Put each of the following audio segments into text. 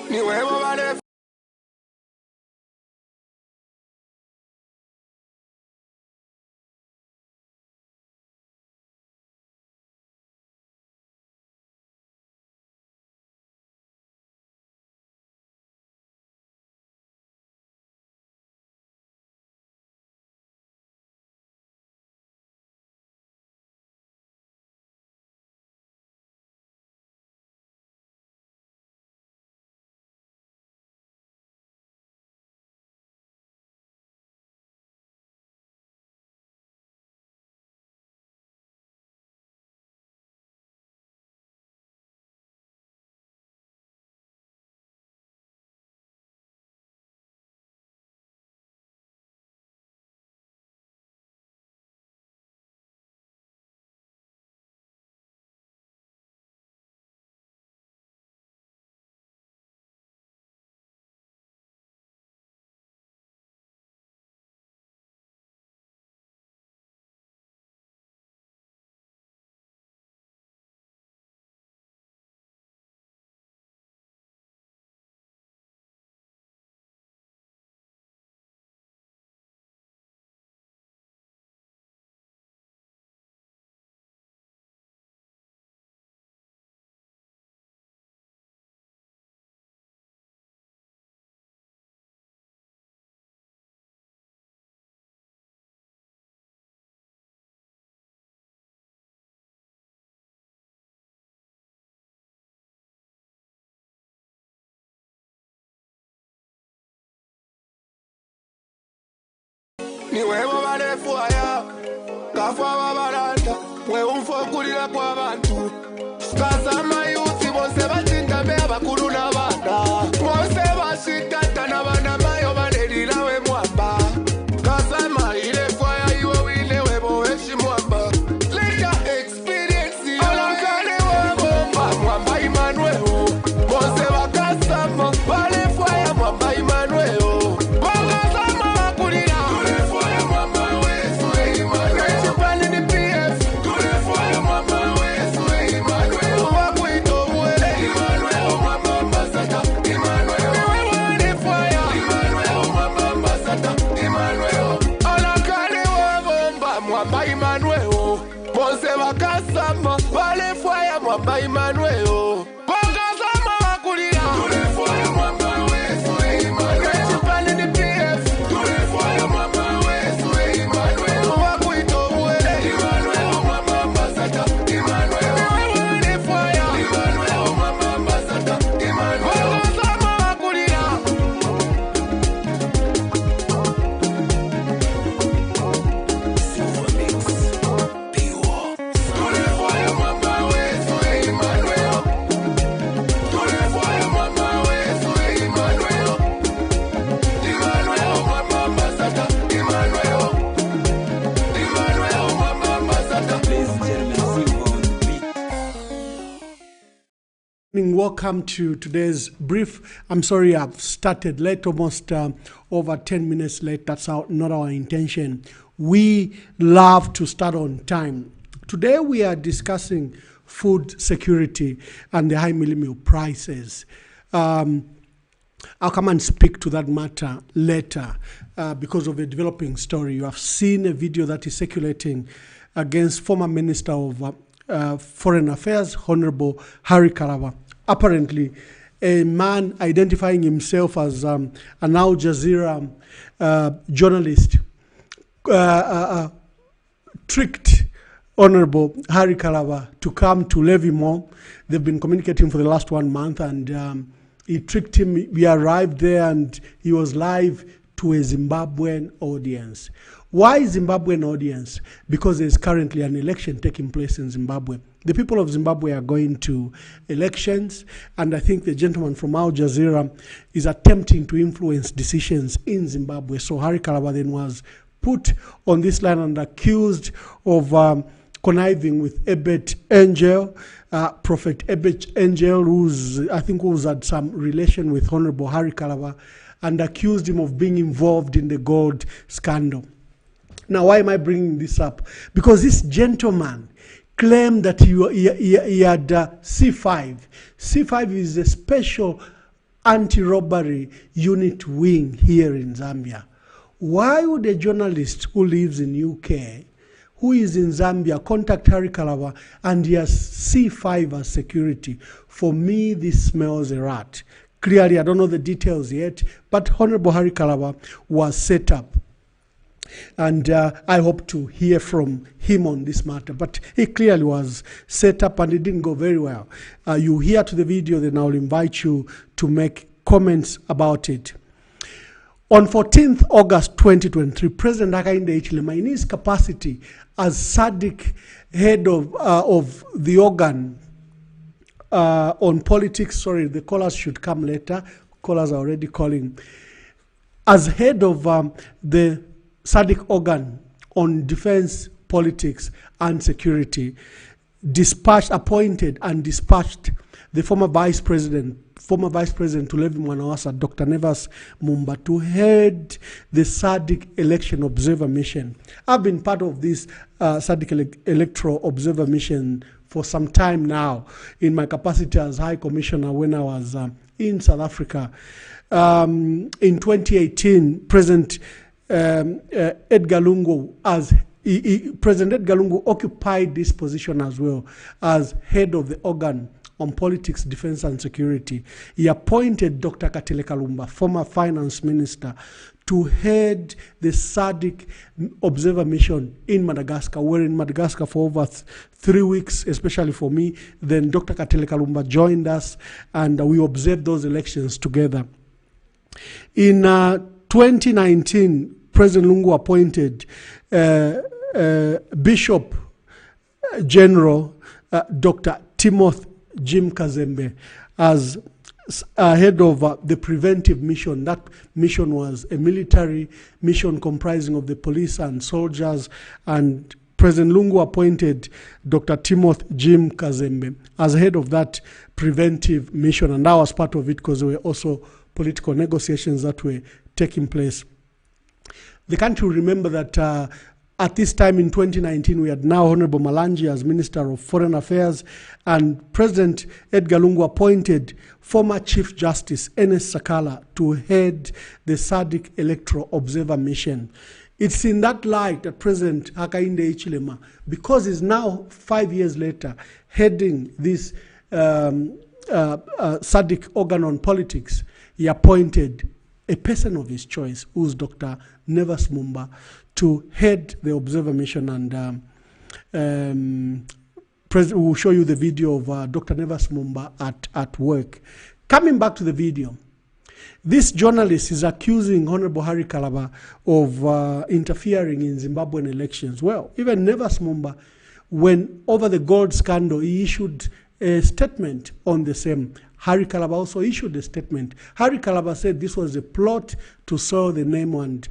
Ni huevo vale. Ni huevo vale fuaya. Kafwa babaranda. Mwe umfokulira kwa bantu. Kasa mayuti bonse batinda me abakuru n'abana. Bonse bashitata n'abana mayo banerira we mwamba. Kasa mayire fuaya iwe wile webo weshi mwamba. Leka experience olankane webo mwamba Emmanuel. Bonse bakasama vale fuaya mwamba Emmanuel. Mwamba Emmanuel. Bakasama wakulira. Tulefoya mwamba wesu Emmanuel. Chipande ni PF. Tulefoya mwamba wesu Emmanuel. Wakuito mwele. Emmanuel mwamba ambassador. Emmanuel. Tulefoya. Emmanuel mwamba ambassador. Emmanuel. Bakasama wakulira. Tulefoya mwamba wesu Emmanuel. Tulefoya mwamba wesu Emmanuel. Emmanuel mwamba ambassador. Emmanuel. Emmanuel mwamba ambassador. Welcome to today's brief. I'm sorry I've started late, almost over 10 minutes late. That's not our intention. We love to start on time. Today we are discussing food security and the high MEALIE-MEAL prices. I'll come and speak to that matter later because of a developing story. You have seen a video that is circulating against former Minister of Foreign Affairs, Honorable Harry Kalaba. Apparently, a man identifying himself as an Al Jazeera journalist tricked Honorable Harry Kalaba to come to Levy Mall. They've been communicating for the last 1 month, and he tricked him. We arrived there, and he was live to a Zimbabwean audience. Why Zimbabwean audience? Because there's currently an election taking place in Zimbabwe. The people of Zimbabwe are going to elections, and I think the gentleman from Al Jazeera is attempting to influence decisions in Zimbabwe. So Harry Kalaba then was put on this line and accused of conniving with Ebet Angel, Prophet Ebet Angel, who's had some relation with Honorable Harry Kalaba, and accused him of being involved in the gold scandal. Now, why am I bringing this up? Because this gentleman claimed that he had C5. C5 is a special anti-robbery unit wing here in Zambia. Why would a journalist who lives in UK, who is in Zambia, contact Harry Kalaba and he has C5 as security? For me, this smells a rat. Clearly, I don't know the details yet, but Honorable Harry Kalaba was set up. And I hope to hear from him on this matter. But he clearly was set up and it didn't go very well. You hear to the video, then I'll invite you to make comments about it. On 14th August 2023, President Hakainde Hichilema, in his capacity as SADC head of the organ on politics, sorry, the callers should come later. Callers are already calling. As head of the SADC organ on defense, politics, and security, appointed and dispatched the former Vice President Tulevi Mwanawasa, Dr. Nevas Mumba, to head the SADC Election Observer Mission. I've been part of this SADC Electoral Observer Mission for some time now in my capacity as High Commissioner when I was in South Africa. In 2018, President Edgar Lungu, President Edgar Lungu occupied this position as well as head of the organ on politics, defense, and security. He appointed Dr. Katele Kalumba, former finance minister, to head the SADC observer mission in Madagascar. We're in Madagascar for over 3 weeks, especially for me. Then Dr. Katele Kalumba joined us, and we observed those elections together. In 2019, President Lungu appointed Bishop General Dr. Timothy Jim Kazembe as head of the preventive mission. That mission was a military mission comprising of the police and soldiers, and President Lungu appointed Dr. Timothy Jim Kazembe as head of that preventive mission, and I was part of it because there were also political negotiations that were taking place. The country will remember that at this time in 2019, we had now Honorable Malanji as Minister of Foreign Affairs, and President Edgar Lungu appointed former Chief Justice Enes Sakala to head the SADC Electoral Observer Mission. It's in that light that President Hakainde Hichilema, because he's now 5 years later heading this SADC organ on politics, he appointed a person of his choice, who's Dr. Nevas Mumba, to head the observer mission. And we'll show you the video of Dr. Nevas Mumba at work. Coming back to the video, this journalist is accusing Honorable Harry Kalaba of interfering in Zimbabwean elections. Well, even Nevas Mumba, when over the gold scandal, he issued a statement on the same. Harry Kalaba also issued a statement. Harry Kalaba said this was a plot to soil the name and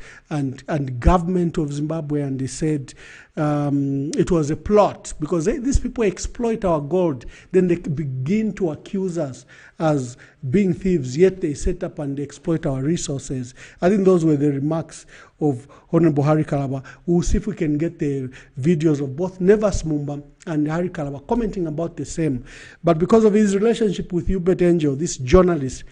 government of Zimbabwe, and he said it was a plot because these people exploit our gold. Then they begin to accuse us as being thieves, yet they set up and they exploit our resources. I think those were the remarks of Honorable Harry Kalaba. We'll see if we can get the videos of both Nevas Mumba and Harry Kalaba commenting about the same. But because of his relationship with Hubert Angel, this journalist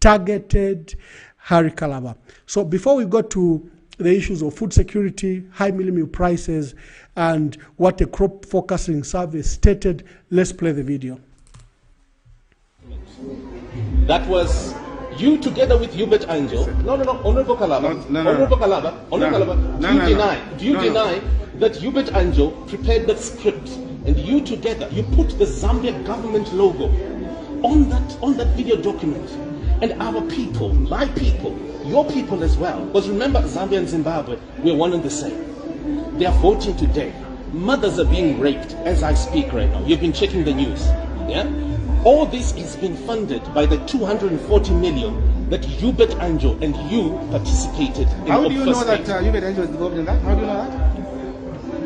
targeted Harry Kalaba. So before we go to the issues of food security, high MEALIE-MEAL prices, and what a crop forecasting survey stated, let's play the video. That was you together with Hubert Angel. No, Honorable Kalaba. No. Honorable Kalaba. Honorable Kalaba. Do you deny that Hubert Angel prepared that script and you together, you put the Zambia government logo on that video document? And our people, my people, your people as well. Because remember, Zambia and Zimbabwe, we're one and the same. They are voting today. Mothers are being raped as I speak right now. You've been checking the news. Yeah? All this is being funded by the 240 million that Hubert Angel and you participated in. How do you know that Hubert Angel is involved in that? How do you know that?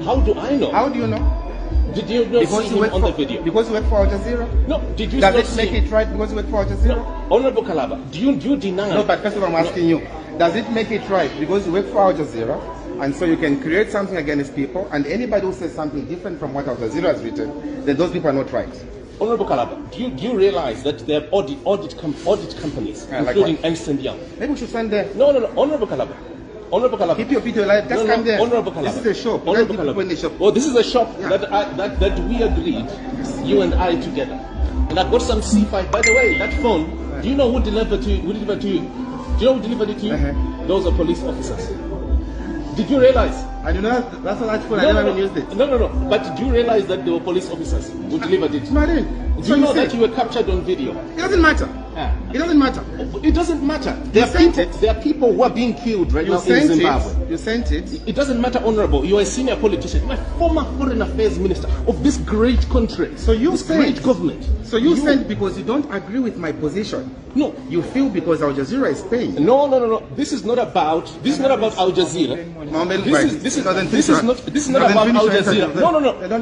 How do I know? How do you know? Did you not see him on the video? Because you work for Al Jazeera? No. Did you Does not it see make him? it right because you work for Al Jazeera? No. Honorable Kalaba, do you deny? No, but first of all, I'm asking you, does it make it right because you work for Al Jazeera, and so you can create something against people, and anybody who says something different from what Al Jazeera has written, then those people are not right? Honorable Kalaba, do you realize that there are audit companies, including Ernst & Young? Maybe we should send there. No, Honorable Kalaba. Honorable Kalaba. Keep your video alive. Just come there. Honorable Kalaba. This is a shop. Honorable Kalaba. Well, this is a shop that we agreed, you and I together. And I've got some C5. By the way, that phone, do you know who delivered to you? Do you know who delivered it to you? Those are police officers. Did you realize? I do not. That's what I thought. I never even used it. No. But do you realize that there were police officers who delivered it? No, I didn't. Do you know that you were captured on video? It doesn't matter. It doesn't matter. It doesn't matter. There are people who are being killed right now in Zimbabwe. You sent it. It doesn't matter, Honorable. You are a senior politician. You are former foreign affairs minister of this great country. So you this great government. So you sent because you don't agree with my position. No. You feel because Al Jazeera is paying. No. This is not about Al Jazeera. This is not about Al Jazeera. No.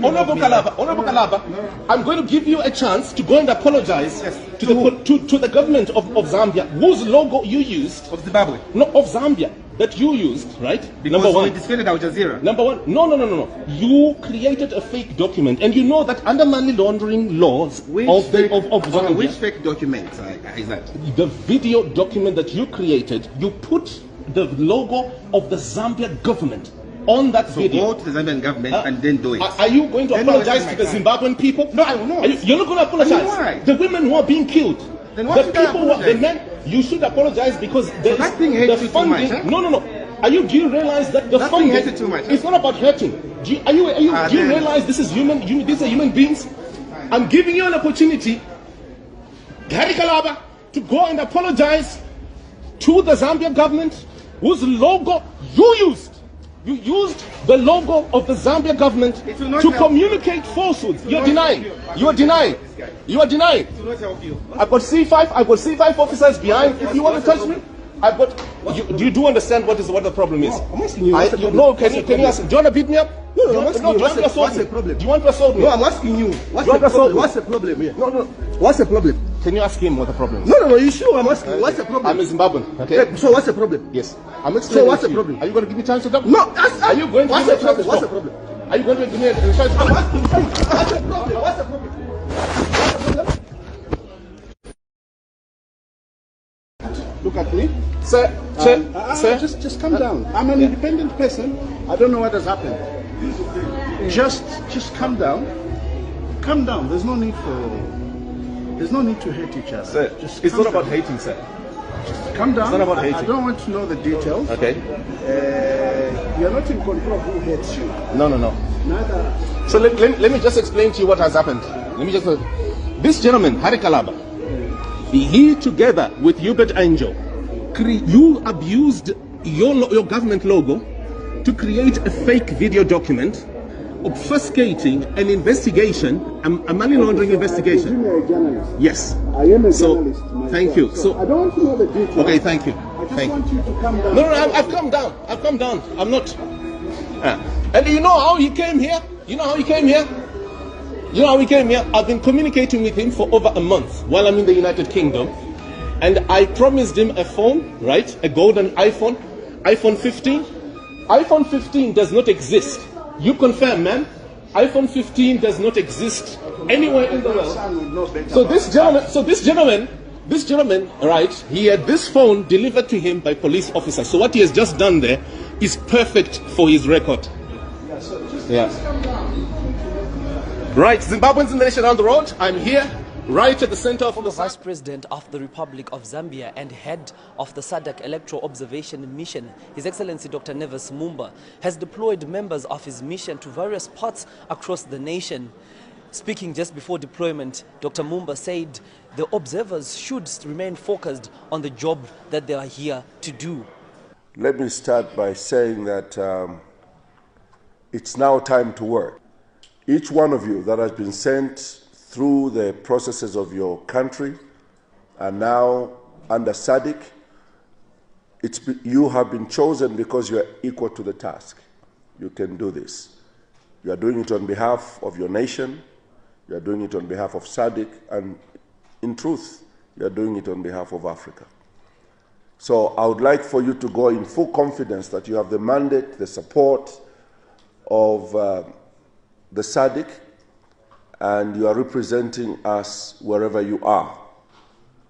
Honorable Kalaba, I'm going to give you a chance to go and apologize to the government of Zambia, whose logo you used. Of Zimbabwe. No, of Zambia, that you used, right? Because Number one. we discredited Al Jazeera. Number one. No. You created a fake document, and you know that under money laundering laws of Zambia. Which fake document is that? The video document that you created, you put the logo of the Zambia government on that video. Go to the Zambian government and then do it. Are you going to apologize to the Zimbabwean people? No, I will not. You're not going to apologize. The women who are being killed. Then what should I apologize? The men, you should apologize because that thing hurts you too much, huh? No. Do you realize that the funding hurts you too much? It's not about hurting. Do you realize this is human? These are human beings. I'm giving you an opportunity, Gary Kalaba, to go and apologize to the Zambian government whose logo you used. You used the logo of the Zambia government to communicate falsehoods. You're denying. You are denying. You are denying. It will not help you. I've got C5 officers behind. If you want to touch me, I've got. Do you understand what the problem is? I'm asking you. Can you ask? Do you want to beat me up? No, I'm asking you. What's the problem? Do you want to assault me? No, I'm asking you. What's the problem here? No. What's the problem? Can you ask him what the problem is? No, you sure? I'm asking you. What's the problem? I'm a Zimbabwean. Okay. So what's the problem? Yes. So what's the problem? Are you going to give me time to talk? No. Are you going to give me a chance to talk? What's the problem? Are you going to give me a chance to talk? What's the problem? What's the problem? Look at me. Sir, just come down. I'm an independent person. I don't know what has happened. Just come down. Come down. There's no need to hate each other. Sir, it's not about hating, sir. Come down. It's not about hating. I don't want to know the details. Okay. You're not in control of who hates you. No. Neither. So let me just explain to you what has happened. This gentleman, Hari Kalaba, he together with Hubert Angel, you abused your government logo to create a fake video document obfuscating an investigation, a money laundering investigation. You're a journalist. Yes. I am a journalist myself. Thank you. So I don't want to know the details. Okay, thank you. I just want you to come down. No, I've come down. I'm not. And you know how he came here? I've been communicating with him for over a month while I'm in the United Kingdom. And I promised him a phone, right? A golden iPhone 15. iPhone 15 does not exist. You confirm, man? iPhone 15 does not exist anywhere in the world. So this gentleman, right? He had this phone delivered to him by police officers. So what he has just done there is perfect for his record. Yeah. Right, Zimbabweans in the nation around the world. I'm here, right at the center of the Vice President of the Republic of Zambia and head of the SADC Electoral Observation Mission, His Excellency Dr. Nevis Mumba, has deployed members of his mission to various parts across the nation. Speaking just before deployment, Dr. Mumba said the observers should remain focused on the job that they are here to do. Let me start by saying that it's now time to work. Each one of you that has been sent through the processes of your country are now under SADC. You have been chosen because you are equal to the task. You can do this. You are doing it on behalf of your nation. You are doing it on behalf of SADC. And in truth, you are doing it on behalf of Africa. So I would like for you to go in full confidence that you have the mandate, the support of the SADC, and you are representing us wherever you are.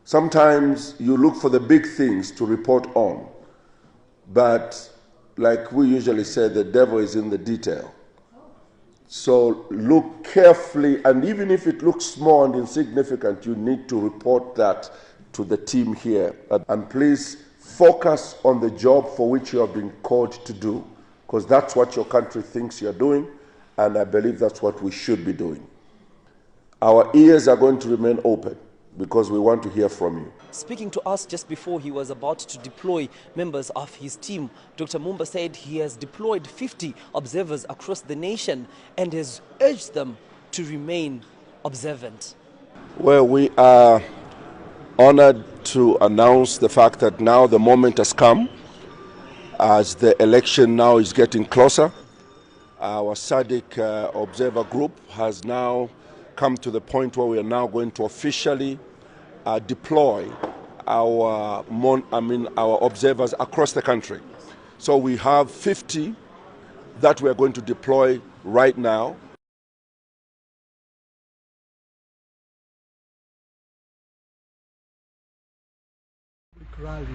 Sometimes you look for the big things to report on, but like we usually say, the devil is in the detail. So look carefully, and even if it looks small and insignificant, you need to report that to the team here. And please focus on the job for which you have been called to do, because that's what your country thinks you're doing, and I believe that's what we should be doing. Our ears are going to remain open because we want to hear from you. Speaking to us just before he was about to deploy members of his team, Dr. Mumba said he has deployed 50 observers across the nation and has urged them to remain observant. Well, we are honored to announce the fact that now the moment has come as the election now is getting closer. Our SADC observer group has now come to the point where we are now going to officially deploy our observers across the country. So we have 50 that we are going to deploy right now. Rally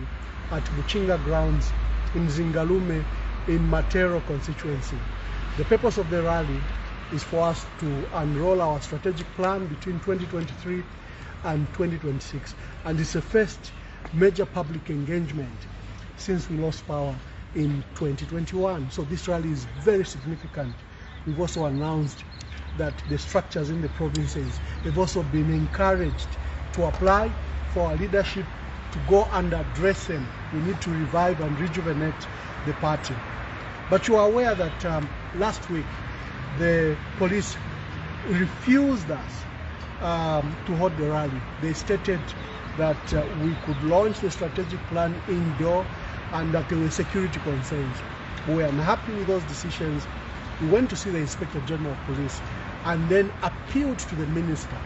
at Muchinga grounds in Zingalume in Matero constituency. The purpose of the rally is for us to unroll our strategic plan between 2023 and 2026, and it's the first major public engagement since we lost power in 2021. So this rally is very significant. We've also announced that the structures in the provinces have also been encouraged to apply for our leadership to go and address them. We need to revive and rejuvenate the party. But you are aware that last week the police refused us to hold the rally. They stated that we could launch the strategic plan indoor and that there were security concerns. We are unhappy with those decisions. We went to see the Inspector General of Police and then appealed to the Minister.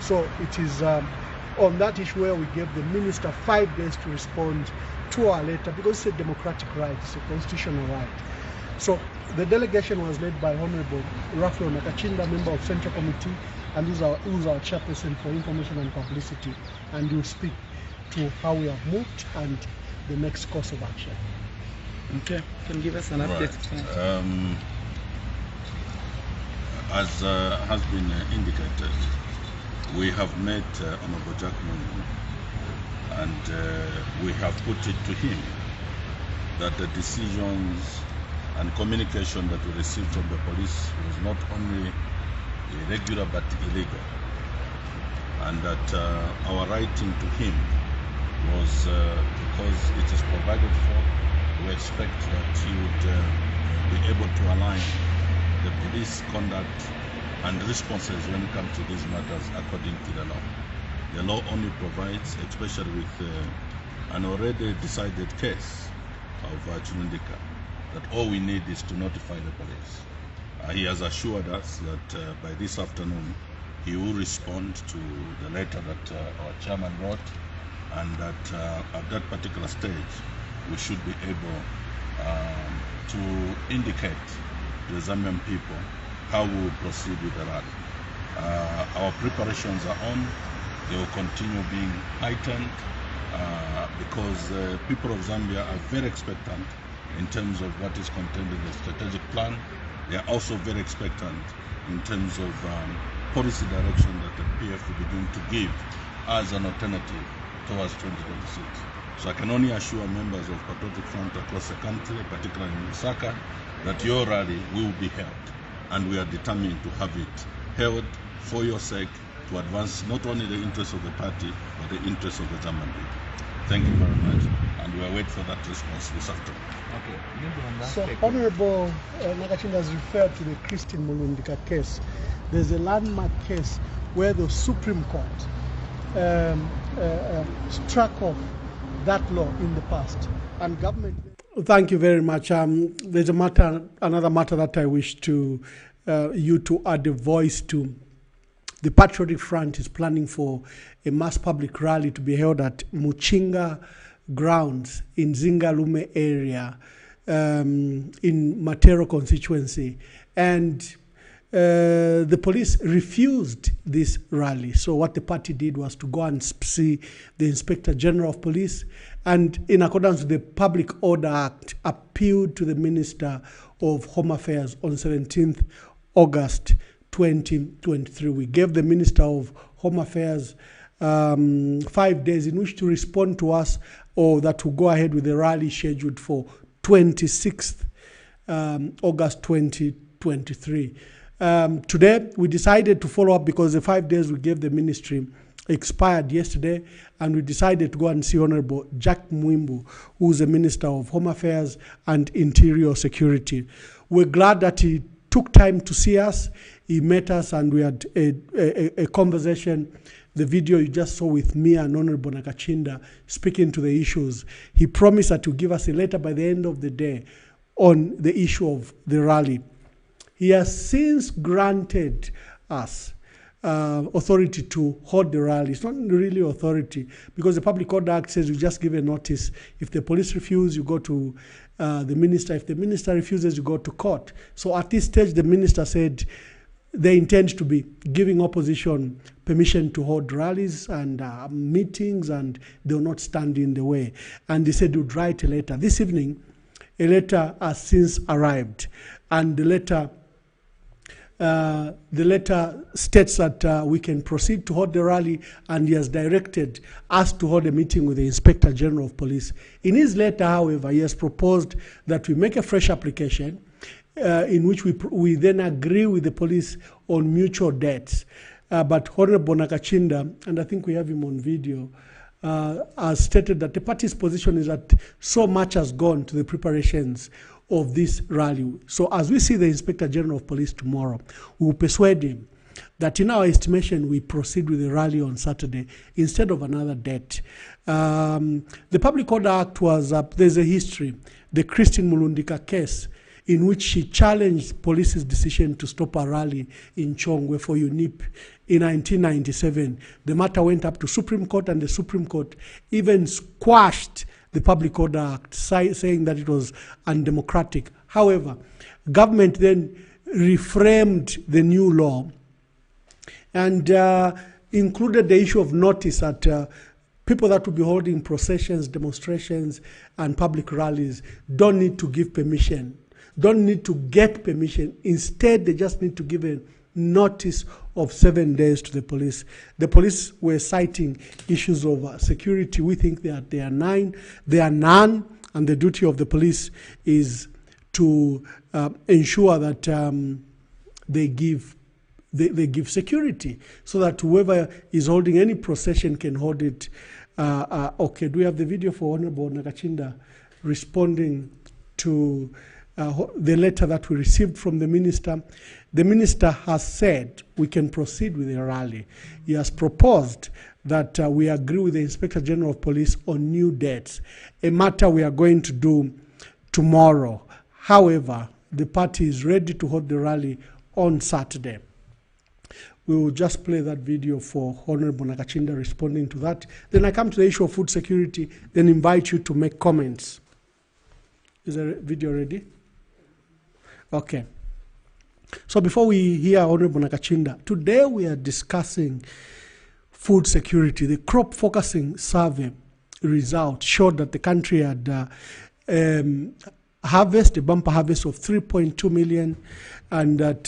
So it is on that issue where we gave the Minister 5 days to respond to our letter, because it's a democratic right, it's a constitutional right. So the delegation was led by Honorable Raphael Nakachinda, member of Central Committee, and who's our chairperson for information and publicity, and will speak to how we have moved and the next course of action. Okay, can you give us an update? Right. As has been indicated, we have met Honorable Jack Mungu, and we have put it to him that the decisions and communication that we received from the police was not only irregular but illegal, and that our writing to him was because it is provided for. We expect that he would be able to align the police conduct and responses when it comes to these matters according to the law. The law only provides, especially with an already decided case of Chunundika, that all we need is to notify the police. He has assured us that by this afternoon he will respond to the letter that our chairman wrote, and that at that particular stage we should be able to indicate to the Zambian people how we will proceed with the rally. Our preparations are on. They will continue being heightened because people of Zambia are very expectant in terms of what is contained in the strategic plan. They are also very expectant in terms of policy direction that the PF will begin to give as an alternative towards 2026. So I can only assure members of Patriotic Front across the country, particularly in Lusaka, that your rally will be held, and we are determined to have it held for your sake, to advance not only the interests of the party, but the interests of the Zambian people. Thank you very much, and we await for that response this afternoon. Okay. So Honorable Nakachinda has referred to the Christine Mulundika case. There's a landmark case where the Supreme Court struck off that law in the past, and government. Thank you very much. There's another matter that I wish to you to add a voice to. The Patriotic Front is planning for a mass public rally to be held at Muchinga grounds in Zingalume area in Matero constituency, and the police refused this rally. So what the party did was to go and see the Inspector General of Police, and in accordance with the Public Order Act, appealed to the Minister of Home Affairs on 17th August 2023. We gave the Minister of Home Affairs 5 days in which to respond to us, or that will go ahead with the rally scheduled for 26th August 2023. Today, we decided to follow up because the 5 days we gave the ministry expired yesterday, and we decided to go and see Honorable Jack Mwimbu, who is the Minister of Home Affairs and Interior Security. We're glad that he took time to see us. He met us and we had a conversation. The video you just saw with me and Honorable Nakachinda speaking to the issues. He promised that he would give us a letter by the end of the day on the issue of the rally. He has since granted us authority to hold the rally. It's not really authority, because the Public Order Act says you just give a notice. If the police refuse, you go to the minister. If the minister refuses, you go to court. So at this stage, the minister said they intend to be giving opposition permission to hold rallies and meetings, and they will not stand in the way. And they said they would write a letter. This evening, a letter has since arrived, and the letter states that we can proceed to hold the rally, and he has directed us to hold a meeting with the Inspector General of Police. In his letter, however, he has proposed that we make a fresh application in which we then agree with the police on mutual dates. But Honorable Nakachinda, and I think we have him on video, has stated that the party's position is that so much has gone to the preparations of this rally. So as we see the Inspector General of Police tomorrow, we will persuade him that in our estimation we proceed with the rally on Saturday instead of another date. The Public Order Act was, there's a history, the Christine Mulundika case, in which she challenged police's decision to stop a rally in Chongwe for UNIP in 1997. The matter went up to Supreme Court, and the Supreme Court even squashed the Public Order Act, saying that it was undemocratic. However, government then reframed the new law and included the issue of notice that people that will be holding processions, demonstrations, and public rallies don't need to give permission, don't need to get permission. Instead, they just need to give a notice of 7 days to the police. The police were citing issues of security. We think that they are none, and the duty of the police is to ensure that they give security, so that whoever is holding any procession can hold it. Okay, do we have the video for Honorable Nakachinda responding to the letter that we received from the minister? The minister has said we can proceed with the rally. He has proposed that we agree with the Inspector General of Police on new dates, a matter we are going to do tomorrow. However, the party is ready to hold the rally on Saturday. We will just play that video for Honorable Nakachinda responding to that. Then I come to the issue of food security, then invite you to make comments. Is the video ready? Okay. So before we hear Honorable Nakachinda, today we are discussing food security. The crop focusing survey result showed that the country had a bumper harvest of 3.2 million, and that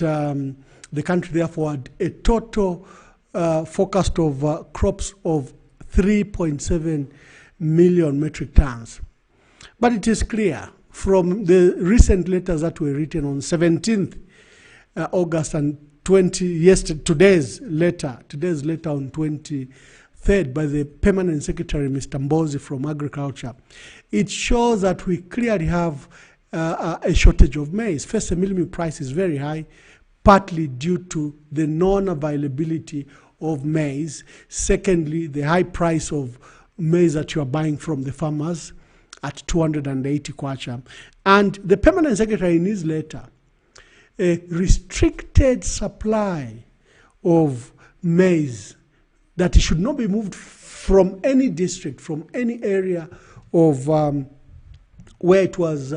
the country therefore had a total forecast of crops of 3.7 million metric tons. But it is clear from the recent letters that were written on 17th August and today's letter on 23rd by the Permanent Secretary, Mr. Mbozi from Agriculture, it shows that we clearly have a shortage of maize. First, the MEALIE-MEAL price is very high, partly due to the non-availability of maize. Secondly, the high price of maize that you are buying from the farmers at 280 kwacha. And the Permanent Secretary in his letter, a restricted supply of maize, that it should not be moved from any district, from any area of where it was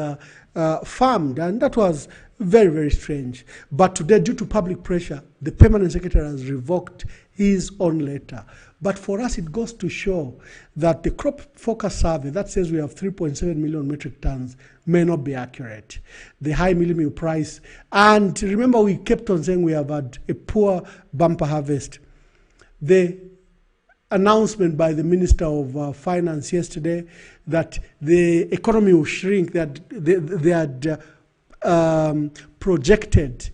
farmed. And that was Very, very strange. But today, due to public pressure, the permanent secretary has revoked his own letter. But for us, it goes to show that the crop focus survey that says we have 3.7 million metric tons may not be accurate. The high MEALIE-MEAL price, and remember we kept on saying we have had a poor bumper harvest. The announcement by the Minister of Finance yesterday that the economy will shrink, that they had projected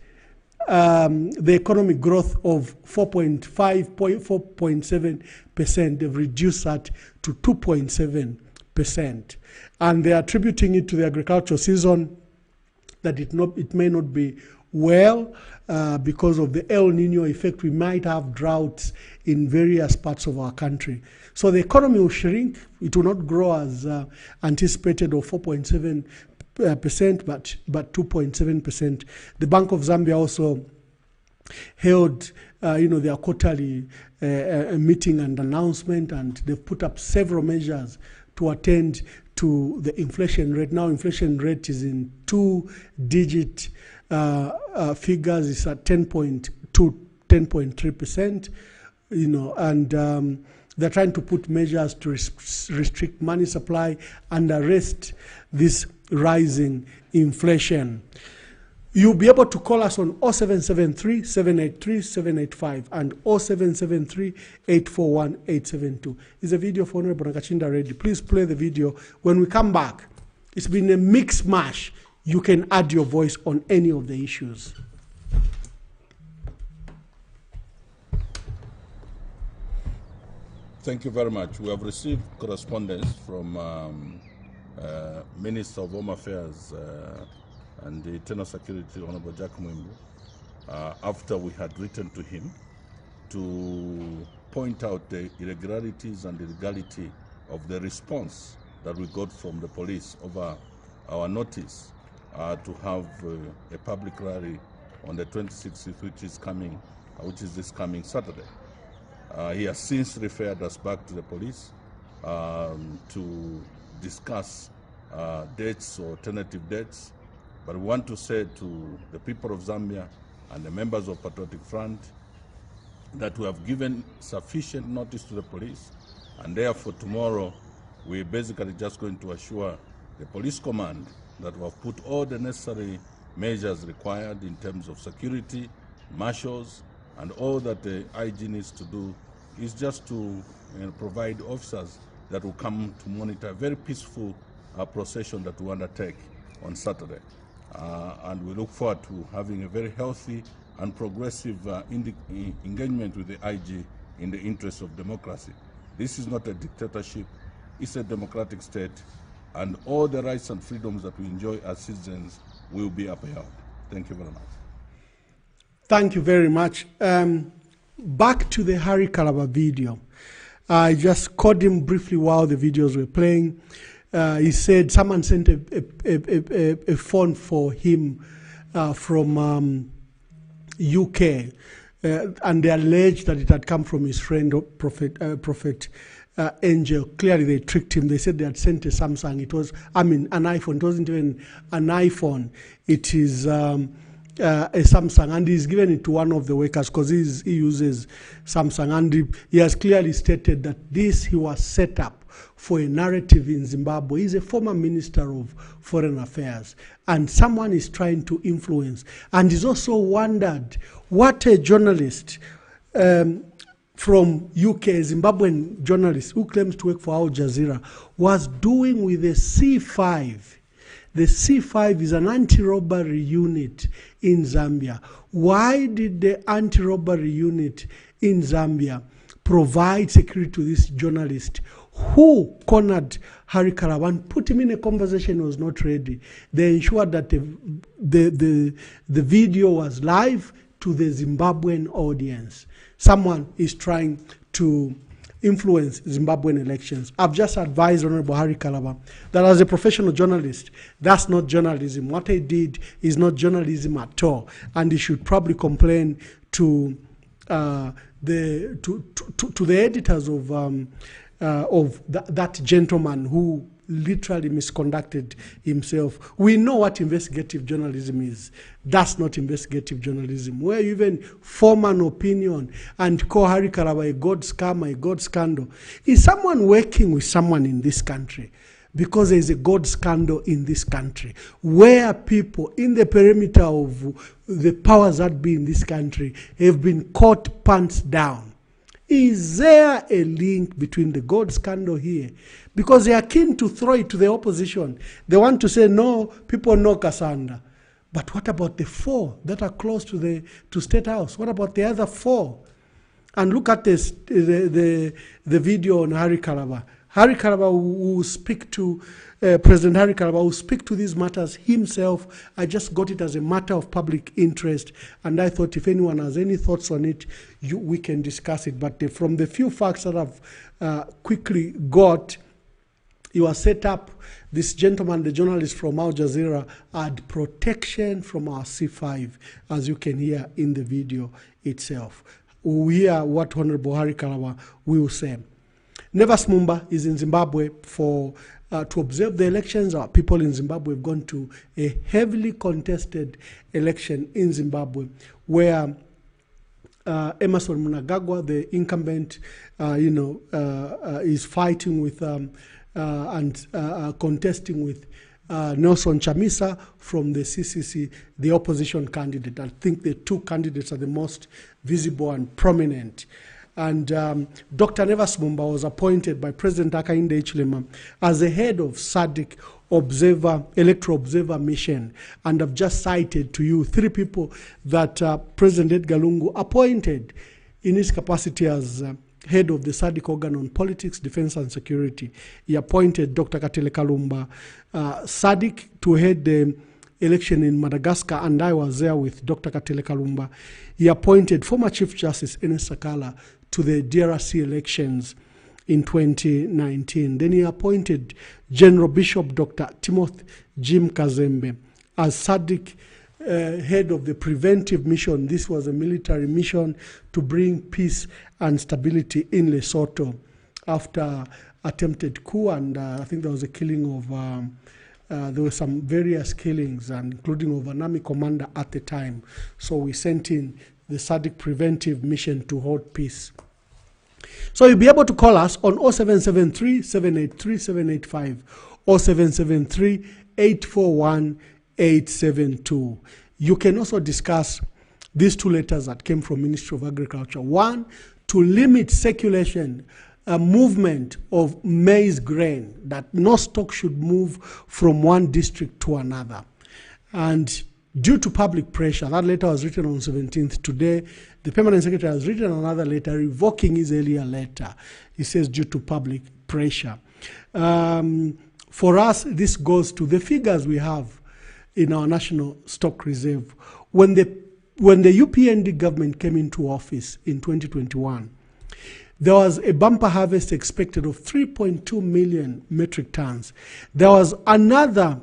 the economic growth of 4.7%. They've reduced that to 2.7%. And they're attributing it to the agricultural season, that it may not be well because of the El Nino effect. We might have droughts in various parts of our country. So the economy will shrink. It will not grow as anticipated, of 4.7%, but 2.7%. The Bank of Zambia also held, their quarterly meeting and announcement, and they've put up several measures to attend to the inflation rate. Now, inflation rate is in 2-digit figures. It's at 10.2, 10.3%. And they're trying to put measures to restrict money supply and arrest this rising inflation. You'll be able to call us on 0773-783-785 and 0773-841-872. It's a video for Honorable Nakachinda ready. Please play the video. When we come back, it's been a mix mash. You can add your voice on any of the issues. Thank you very much. We have received correspondence from Minister of Home Affairs and the Internal Security, Honorable Jack Mwimbu, after we had written to him to point out the irregularities and illegality of the response that we got from the police over our notice to have a public rally on the 26th, which is this coming Saturday. He has since referred us back to the police to discuss dates or alternative dates. But we want to say to the people of Zambia and the members of Patriotic Front that we have given sufficient notice to the police, and therefore tomorrow we're basically just going to assure the police command that we have put all the necessary measures required in terms of security, marshals, and all that the IG needs to do is just to provide officers that will come to monitor a very peaceful procession that we undertake on Saturday. And we look forward to having a very healthy and progressive engagement with the IG in the interest of democracy. This is not a dictatorship, it's a democratic state, and all the rights and freedoms that we enjoy as citizens will be upheld. Thank you very much. Thank you very much. Back to the Harry Kalaba video. I just called him briefly while the videos were playing. He said someone sent a phone for him from UK, and they alleged that it had come from his friend, Prophet Angel. Clearly, they tricked him. They said they had sent a Samsung. It was, an iPhone. It wasn't even an iPhone. It is a Samsung, and he's given it to one of the workers because he uses Samsung, and he has clearly stated that he was set up for a narrative in Zimbabwe. He's a former Minister of Foreign Affairs, and someone is trying to influence. And he's also wondered what a journalist from UK, a Zimbabwean journalist who claims to work for Al Jazeera, was doing with the C5. The C5 is an anti-robbery unit in Zambia. Why did the anti-robbery unit in Zambia provide security to this journalist who cornered Harry Kalaba and put him in a conversation he was not ready? They ensured that the video was live to the Zimbabwean audience. Someone is trying to influence Zimbabwean elections. I've just advised Honorable Harry Kalaba that as a professional journalist, that's not journalism. What he did is not journalism at all, and he should probably complain to the editors of that gentleman who literally misconducted himself. We know what investigative journalism is. That's not investigative journalism, where you even form an opinion and call Harry Kalaba a god scammer, a god scandal. Is someone working with someone in this country? Because there is a god scandal in this country, where people in the perimeter of the powers that be in this country have been caught pants down. Is there a link between the god scandal here? Because they are keen to throw it to the opposition. They want to say, no, people know Cassandra. But what about the 4 that are close to State House? What about the other 4? And look at this, the video on Harry Kalaba. Harry Kalaba will speak to, President Harry Kalaba will speak to these matters himself. I just got it as a matter of public interest, and I thought if anyone has any thoughts on it, we can discuss it. But from the few facts that I've quickly got, you are set up. This gentleman, the journalist from Al Jazeera, had protection from our C5, as you can hear in the video itself. We hear what Honorable Harry Kalaba will say. Nevers Mumba is in Zimbabwe to observe the elections. Our people in Zimbabwe have gone to a heavily contested election in Zimbabwe, where Emerson Mnangagwa, the incumbent, is fighting with and contesting with Nelson Chamisa from the CCC, the opposition candidate. I think the 2 candidates are the most visible and prominent. And Dr. Nevers Mumba was appointed by President Hakainde Hichilema as the head of SADC Electoral Observer Mission. And I've just cited to you 3 people that President Edgar Lungu appointed in his capacity as head of the SADC organ on politics, defense, and security. He appointed Dr. Katele Kalumba, SADC, to head the election in Madagascar, and I was there with Dr. Katele Kalumba. He appointed former Chief Justice Enes Sakala to the DRC elections in 2019. Then he appointed General Bishop Dr. Timothy Jim Kazembe as SADC head of the preventive mission. This was a military mission to bring peace and stability in Lesotho after attempted coup, and I think there was a killing of there were some various killings, and including of an army commander at the time. So we sent in the SADC preventive mission to hold peace. So you'll be able to call us on 0773 783 785 or 773 841 872. You can also discuss these 2 letters that came from Ministry of Agriculture. 1, to limit circulation, movement of maize grain, that no stock should move from one district to another. And due to public pressure, that letter was written on 17th. Today, the Permanent Secretary has written another letter revoking his earlier letter. He says due to public pressure. For us, this goes to the figures we have in our National Stock Reserve. When the UPND government came into office in 2021, there was a bumper harvest expected of 3.2 million metric tons. There was another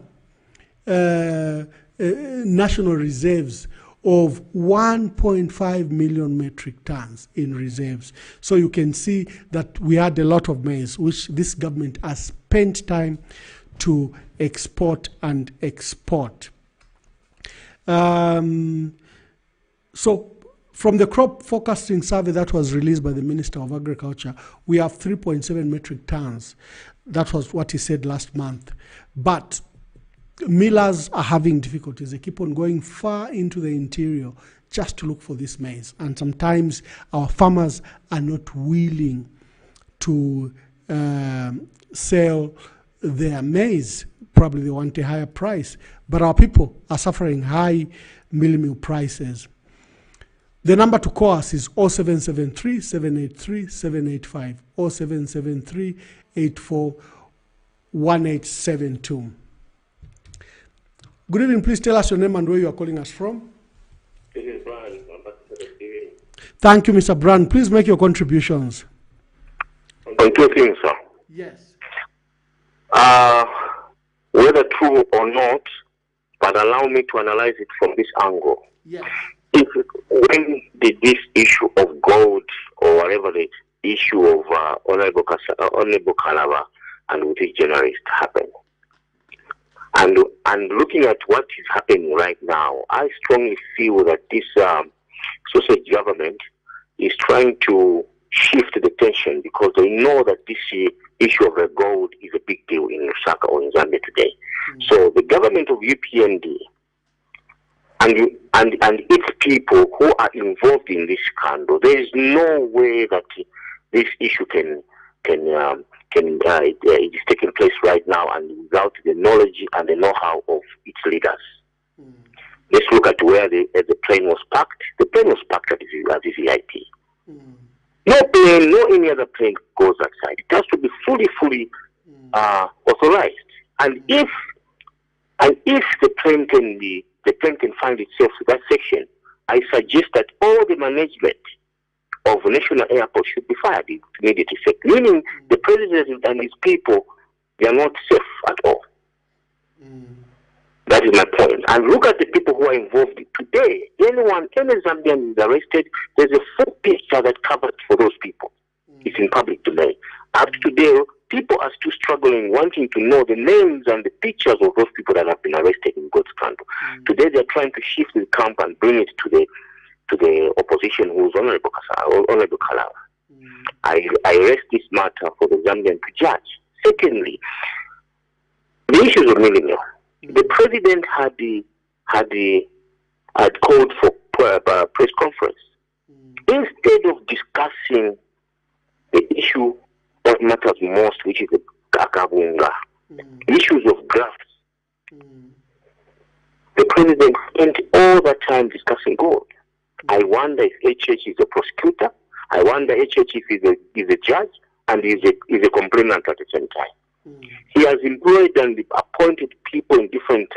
national reserves of 1.5 million metric tons in reserves. So you can see that we had a lot of maize, which this government has spent time to export and export. So from the crop forecasting survey that was released by the Minister of Agriculture, we have 3.7 metric tons. That was what he said last month. But millers are having difficulties. They keep on going far into the interior just to look for this maize. And sometimes our farmers are not willing to sell their maize. Probably they want a higher price. But our people are suffering high MEALIE-MEAL prices. The number to call us is 0773 783 785 or 0773 84 1872. Good evening. Please tell us your name and where you are calling us from. This is Brian. Thank you, Mr. Brown. Please make your contributions. On 2 things, sir. Yes. Whether true or not, but allow me to analyze it from this angle. Yes. When did this issue of gold or whatever the issue of Honorable Kalaba and with these journalists happen. And looking at what is happening right now, I strongly feel that this sausage government is trying to shift the tension because they know that this issue of the gold is a big deal in Lusaka or in Zambia today. So the government of UPND and its people who are involved in this scandal, there is no way that this issue it is taking place right now and without the knowledge and the know-how of its leaders. Let's look at where the plane was parked. The plane was parked at the VIP. No plane, no any other plane goes outside. It has to be fully authorized. And if the plane can find itself in that section, I suggest that all the management of national airport should be fired with immediate effect. Meaning the president and his people, they are not safe at all. That is my point. And look at the people who are involved today. Any Zambian is arrested, there's a full picture that covers for those people. It's in public domain. Up to today, people are still struggling, wanting to know the names and the pictures of those people that have been arrested in God's scandal. Today, they're trying to shift the camp and bring it to the opposition, who is Honorable Kalawa. I raise this matter for the Zambian to judge. Secondly, the issues of MEALIE-MEAL. The president had called for a press conference. Instead of discussing the issue that matters most, which is the Kakabunga, issues of grafts, the president spent all that time discussing gold. I wonder if HH is a prosecutor. I wonder HH if is a judge and is a complainant at the same time. He has employed and appointed people in different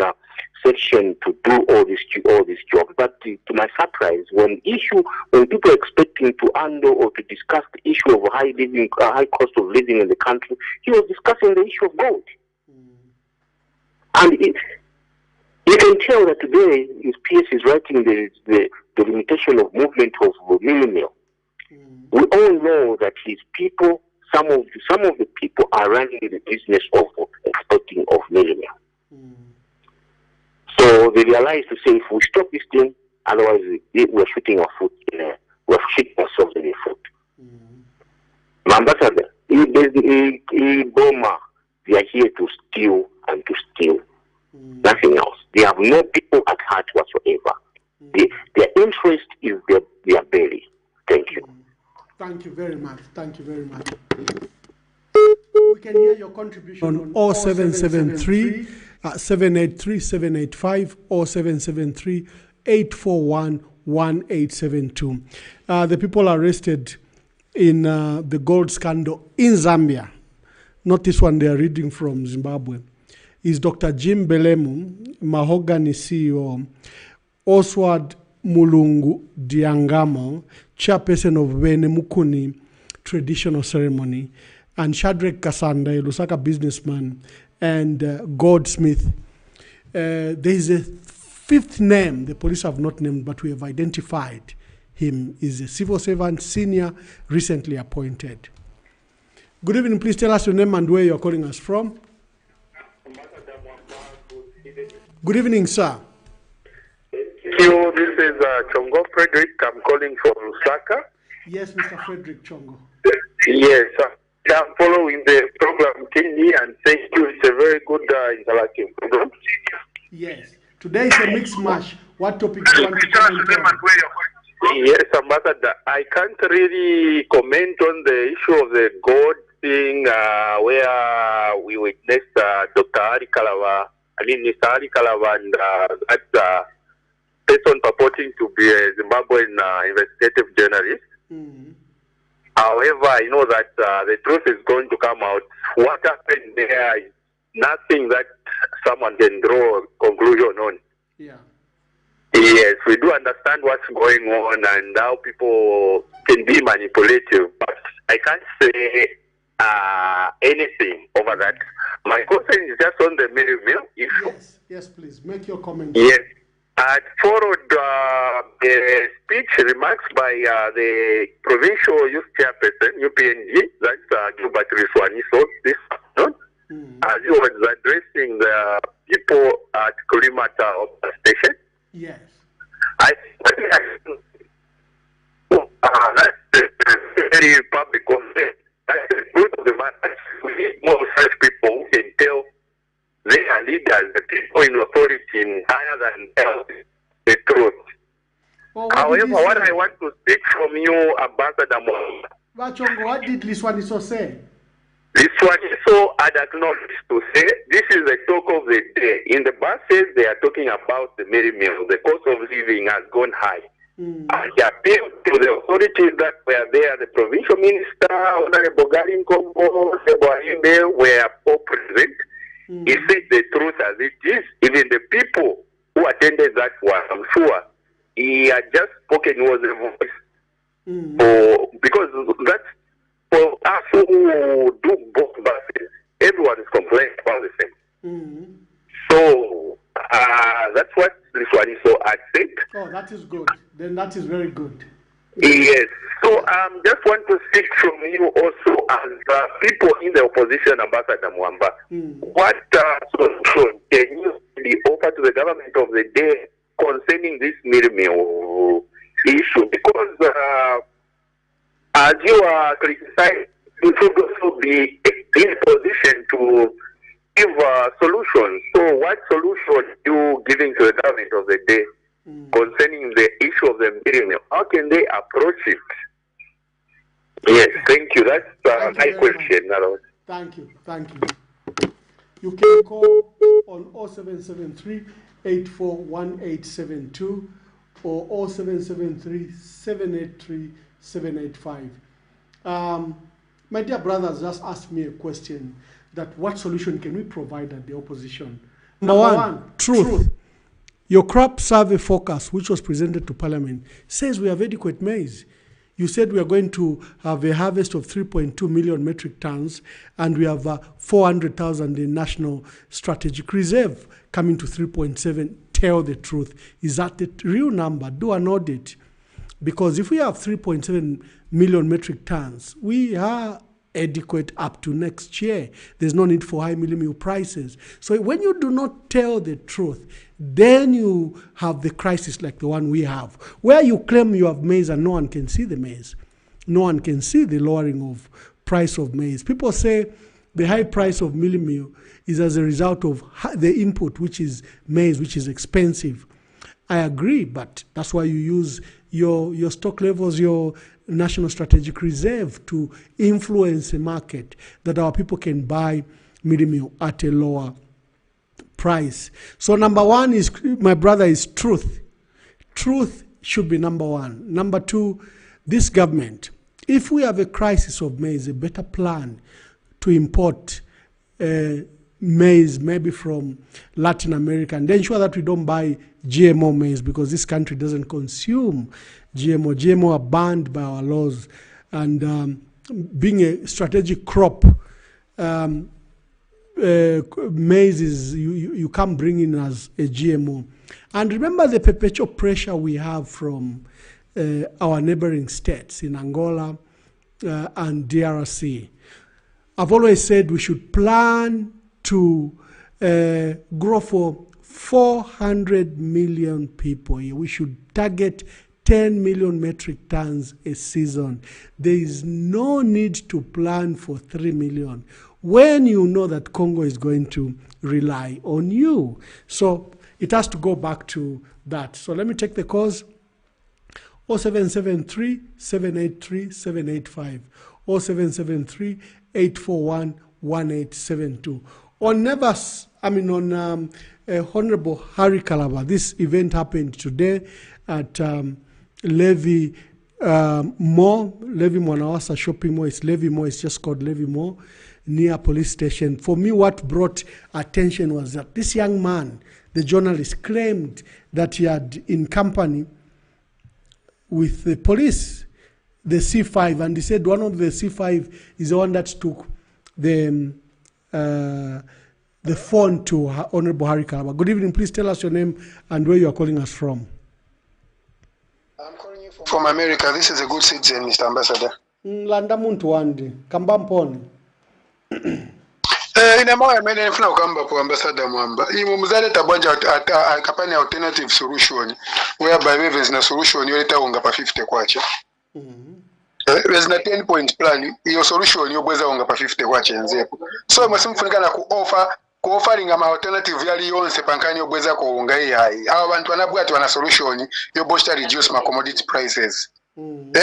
sections to do all this job. But to my surprise, when people are expecting to handle or to discuss the issue of high cost of living in the country, he was discussing the issue of gold. And you can tell that today his PS is writing the limitation of movement of MEALIE-MEAL. We all know that his people, some of the people are running the business of exporting of MEALIE-MEAL. So they realized to say, if we stop this thing, otherwise we're shooting our foot we're shooting ourselves in the foot. Ambassador, Boma, they are here to steal and to steal. Nothing else. They have no people at heart whatsoever. Their interest is their belly. Thank you. Thank you very much. Thank you very much. We can hear your contribution on 0773 783 785 or 773 841 1872. The people arrested in the gold scandal in Zambia, not this one they are reading from Zimbabwe, is Dr. Jim Belemu, Mahogany CEO, Oswald Mulungu Diangamo, chairperson of Benemukuni Traditional Ceremony, and Shadrach Kasanda, a Lusaka businessman, and Goldsmith. There is a fifth name the police have not named, but we have identified him. Is a civil servant, senior, recently appointed. Good evening. Please tell us your name and where you're calling us from. Good evening, sir. Thank you. This is Chongo Frederick. I'm calling from Lusaka. Yes, Mr. Frederick Chongo. Yes, I'm following the program keenly, and thank you. It's a very good interactive program. Yes. Today is a mixed mash. What topic do you want to comment on? Yes, Ambassador. I can't really comment on the issue of the gold thing where we witnessed Dr. Ari Kalava, Mr. Ari Kalava, and that person purporting to be a Zimbabwean investigative journalist. However, I know that the truth is going to come out. What happened there is nothing that someone can draw a conclusion on. Yeah. Yes, we do understand what's going on and how people can be manipulative, but I can't say anything over that. My question is just on the MEALIE-MEAL issue. Yes, please. Make your comment. Yes. I followed the speech remarks by the provincial youth chairperson, UPNG, that's Gilbert Riswani. So this afternoon, as he was addressing the people at Kurimata station. Yes. I think that's the very public comment. That's the truth of the matter. We need more such people who can tell their leaders, the people in authority in higher than else, the truth. Well, however, what I want to speak from you, Ambassador Mwamba, what did Liswaniso say? Liswaniso had acknowledged to say this is the talk of the day. In the buses, they are talking about the MEALIE-MEAL. The cost of living has gone high. And he appealed to the authorities that were there. The provincial minister, Honorable Garin Kombo, Seboaimbe, were all present. He said the truth as it is. Even the people who attended that one, I'm sure, he had just spoken, was a voice. Because that's for us who do both buses, everyone is complaining about the same. So that's what Liswaniso had said. Oh, that is good. Then that is very good. Yes. So just want to speak from you also as people in the opposition, Ambassador Mwamba. What solution can you offer to the government of the day concerning this MEALIE-MEAL issue? Because as you are criticizing, you should also be in a position to give solutions. So what solution are you giving to the government of the day concerning the issue of the MEALIE-MEAL? How can they approach it? Yes, thank you. That's my question. Thank you. Thank you. You can call on 0773 841872 or 0773 783 785. My dear brothers just asked me a question that what solution can we provide at the opposition? Number one, truth. Your crop survey forecast, which was presented to Parliament, says we have adequate maize. You said we are going to have a harvest of 3.2 million metric tons, and we have 400,000 in National Strategic Reserve, coming to 3.7. Tell the truth. Is that the real number? Do an audit. Because if we have 3.7 million metric tons, we are adequate up to next year. There's no need for high MEALIE-MEAL prices. So when you do not tell the truth, then you have the crisis like the one we have, where you claim you have maize and no one can see the maize. No one can see the lowering of price of maize. People say the high price of MEALIE-MEAL is as a result of the input, which is maize, which is expensive. I agree, but that's why you use your stock levels, your National Strategic Reserve to influence the market that our people can buy MEALIE-MEAL at a lower price. So number one is, my brother, is truth. Truth should be number one. Number two, this government, if we have a crisis of maize, a better plan to import maize maybe from Latin America and ensure that we don't buy GMO maize, because this country doesn't consume GMO. GMO are banned by our laws, and being a strategic crop, maize is, you can't bring in as a GMO. And remember the perpetual pressure we have from our neighboring states in Angola and DRC. I've always said we should plan to grow for 400 million people here. We should target 10 million metric tons a season. There is no need to plan for 3 million when you know that Congo is going to rely on you. So it has to go back to that. So let me take the calls. 0773 783 785 0773 841 1872. On Honorable Harry Kalaba, this event happened today at Levy Mall, Levy Mwanawasa shopping mall. It's Levy Mall, it's just called Levy Mall, near police station. For me, what brought attention was that this young man, the journalist, claimed that he had in company with the police, the C5, and he said one of the C5 is the one that took the phone to Honorable Harry Kalaba. Good evening. Please tell us your name and where you are calling us from. I'm calling you from America. This is a good citizen, Mr. Ambassador. Landa muntu wandi. Kamba mponi. ine moya mene nifuna kugamba ku ambassador Mwamba imo muzale tabwanja kapani alternative solution whereby wewe zina solution yoleta unga pa 50 kwacha there's na 10 point plan iyo solution yobweza unga pa 50 kwacha nzepo so mwasimfunika na offering ama alternative yali yonse pankani yobweza ko unga yayi aba bantu banabwati wana solution yobosta reduce ma commodity prices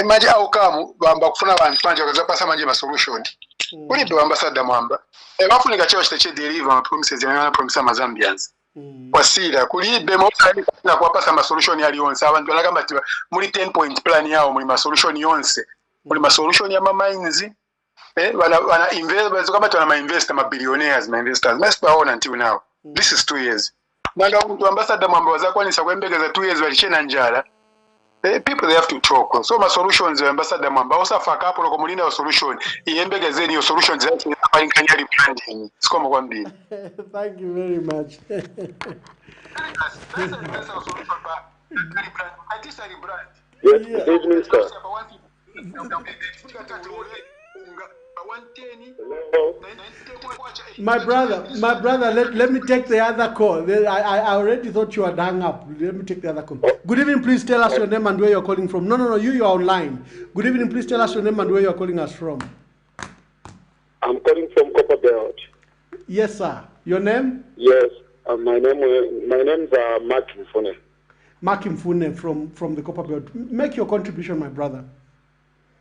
maji au kamu bamba kufuna bantu panja kuzapasa manje ma solution kuli be ambassador Mwamba bafunika chao chite deliver ma promises yana promise ma Zambians wasira kuli be mo na kuwapasa ma solution yali yonse abantu balagamba ati muri 10 point plan yao muri ma solution yonse muri ma solution ya ma mines wana investors kama tuna ma investors ma billionaires ma investors must baona until now this is 2 years manga mtu ambassador Mwamba wazakwanisa kwembekeza 2 years walichena njala. People they have to talk. So my solutions ambassador Mwamba usafaka hapo loko mulinda wa solution. Iembegezeni your solutions yake kanyari branding. Sikoma kwambia. Thank you very much. My brother, let me take the other call. I already thought you had hung up. Let me take the other call. Good evening, please tell us your name and where you're calling from. No, you are online. Good evening, please tell us your name and where you're calling us from. I'm calling from Copper Belt. Yes, sir. Your name? Yes, my name's Mark Mfune. Mark Mfune from the Copper Belt. Make your contribution, my brother.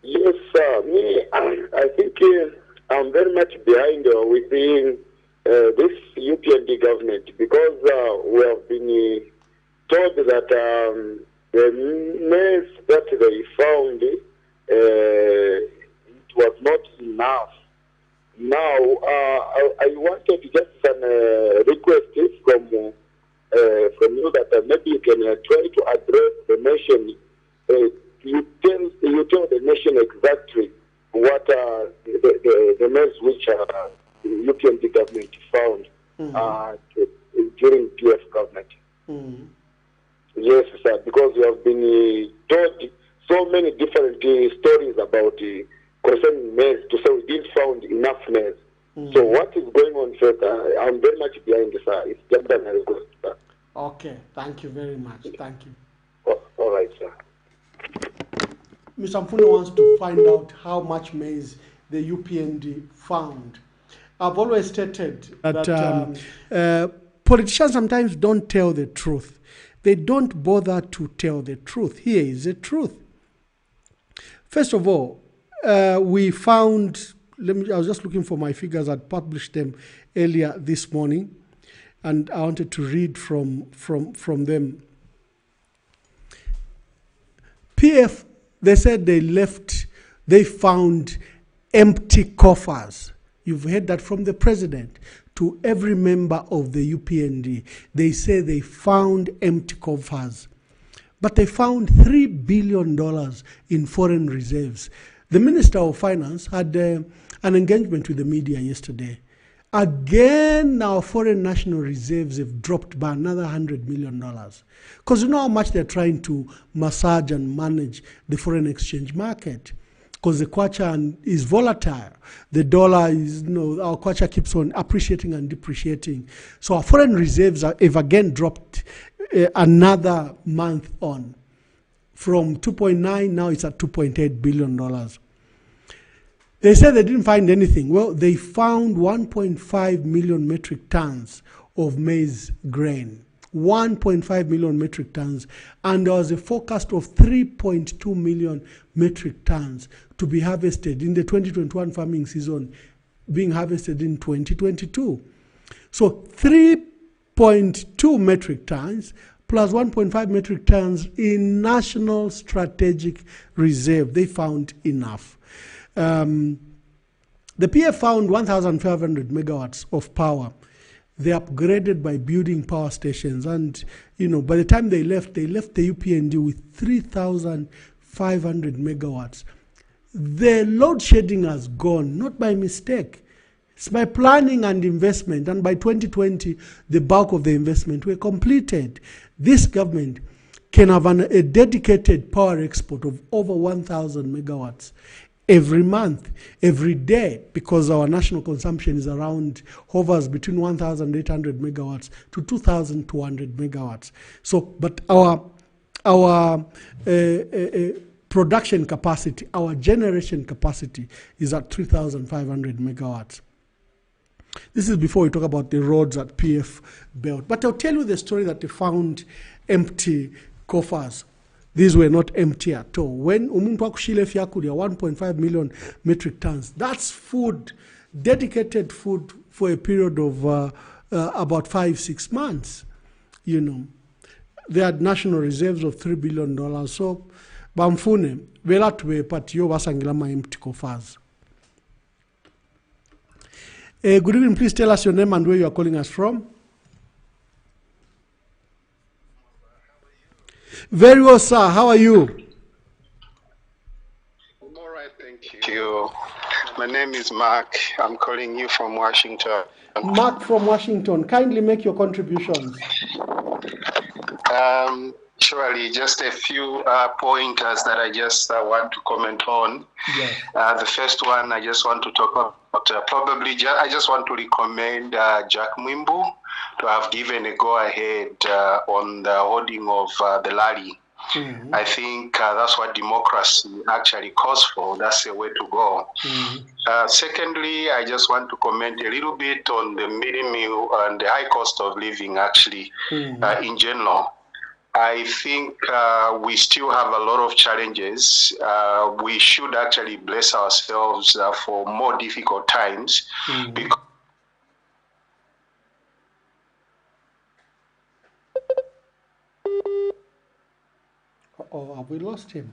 Yes, sir. I think I'm very much behind within this UPND government because we have been told that the mess that they found it was not enough. Now, I wanted just a request from you that maybe you can try to address the nation. You tell the nation exactly what the mess which the UPND government found during PF government. Yes, sir, because we have been told so many different stories about concerning mess to say we didn't found enough mess. So what is going on further? I'm very much behind this, sir. It's just a request, sir. Okay, thank you very much. Thank you. All right, sir. Mr. Mfune wants to find out how much maize the UPND found. I've always stated that politicians sometimes don't tell the truth. They don't bother to tell the truth. Here is the truth. First of all, we found, I was just looking for my figures. I'd published them earlier this morning, and I wanted to read from them. PF, they said they found empty coffers. You've heard that from the president to every member of the UPND. They say they found empty coffers. But they found $3 billion in foreign reserves. The Minister of Finance had an engagement with the media yesterday. Again, our foreign national reserves have dropped by another $100 million. Because you know how much they're trying to massage and manage the foreign exchange market. Because the kwacha is volatile. The dollar is, our kwacha keeps on appreciating and depreciating. So our foreign reserves have again dropped another month on. From 2.9, now it's at $2.8 billion. They said they didn't find anything. Well, they found 1.5 million metric tons of maize grain. 1.5 million metric tons. And there was a forecast of 3.2 million metric tons to be harvested in the 2021 farming season, being harvested in 2022. So 3.2 metric tons plus 1.5 metric tons in National Strategic Reserve. They found enough. The PF found 1,500 megawatts of power. They upgraded by building power stations. And, by the time they left the UPND with 3,500 megawatts. The load shedding has gone, not by mistake. It's by planning and investment. And by 2020, the bulk of the investment were completed. This government can have a dedicated power export of over 1,000 megawatts every month, every day, because our national consumption is hovers between 1,800 megawatts to 2,200 megawatts. So, but our production capacity, our generation capacity is at 3,500 megawatts. This is before we talk about the roads at PF Belt. But I'll tell you the story that they found empty coffers. These were not empty at all. When umuntu akushile fyakulia 1.5 million metric tons, that's food, dedicated food for a period of about 5-6 months. You know, they had national reserves of $3 billion. So, bamfune vela tuwe pati yo basangila ma empty coffers. Good evening. Please tell us your name and where you are calling us from. Very well, sir. How are you? I'm all right, thank you. My name is Mark. I'm calling you from Washington. Mark from Washington. Kindly make your contributions. Surely, just a few pointers that I just want to comment on. Yes. The first one I just want to talk about, I just want to recommend Jack Mwimbu to have given a go-ahead on the holding of the rally. Mm-hmm. I think that's what democracy actually calls for. That's the way to go. Mm-hmm. Secondly, I just want to comment a little bit on the MEALIE-MEAL and the high cost of living actually in general. I think we still have a lot of challenges. We should actually bless ourselves for more difficult times. Because oh, have we lost him?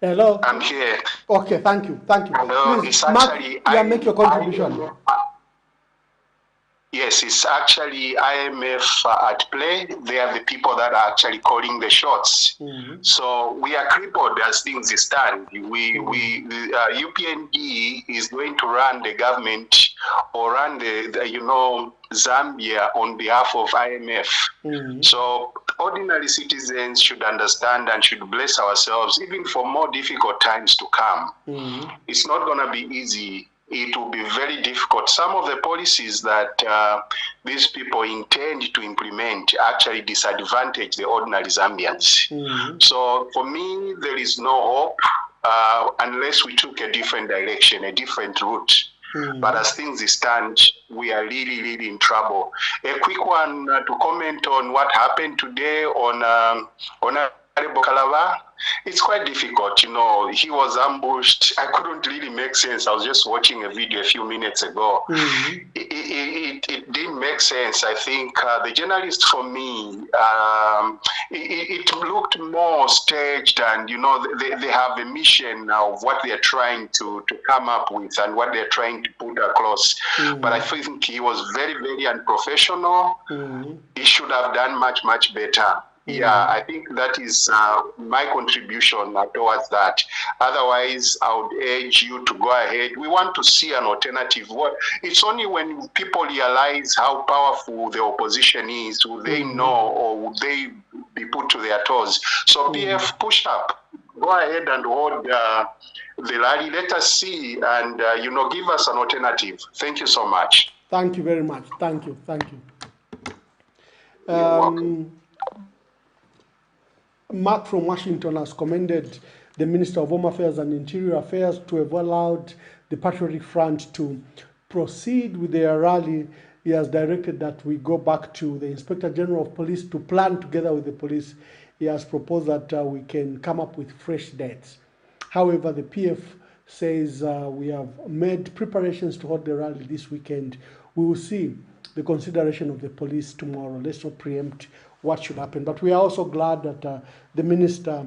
Hello? I'm here. Okay, thank you. Thank you. Hello, Please, it's Mark, actually make your contribution. Yes, it's actually IMF at play. They are the people that are actually calling the shots. So we are crippled as things stand. UPND is going to run the government or run the Zambia on behalf of IMF. So ordinary citizens should understand and should bless ourselves even for more difficult times to come. It's not going to be easy. It will be very difficult. Some of the policies that these people intend to implement actually disadvantage the ordinary Zambians. So for me, there is no hope unless we took a different direction, a different route. But as things stand, we are really, really in trouble. A quick one to comment on what happened today on Kalava. It's quite difficult, he was ambushed. I couldn't really make sense. I was just watching a video a few minutes ago. It didn't make sense. I think the journalist, for me, it looked more staged, and they have a mission of what they're trying to come up with and what they're trying to put across. But I think he was very, very unprofessional. He should have done much, much better. Yeah, I think that is my contribution towards that. Otherwise, I would urge you to go ahead. We want to see an alternative. It's only when people realize how powerful the opposition is, will they know or will they be put to their toes. So PF, push up. Go ahead and hold the rally. Let us see and, give us an alternative. Thank you so much. Thank you very much. Thank you. Thank you. You're welcome. Mark from Washington has commended the Minister of Home Affairs and Interior Affairs to have allowed the Patriotic Front to proceed with their rally. He has directed that we go back to the Inspector General of Police to plan together with the police. He has proposed that we can come up with fresh dates. However, the PF says we have made preparations to hold the rally this weekend. We will see the consideration of the police tomorrow. Let's not preempt what should happen. But we are also glad that the minister,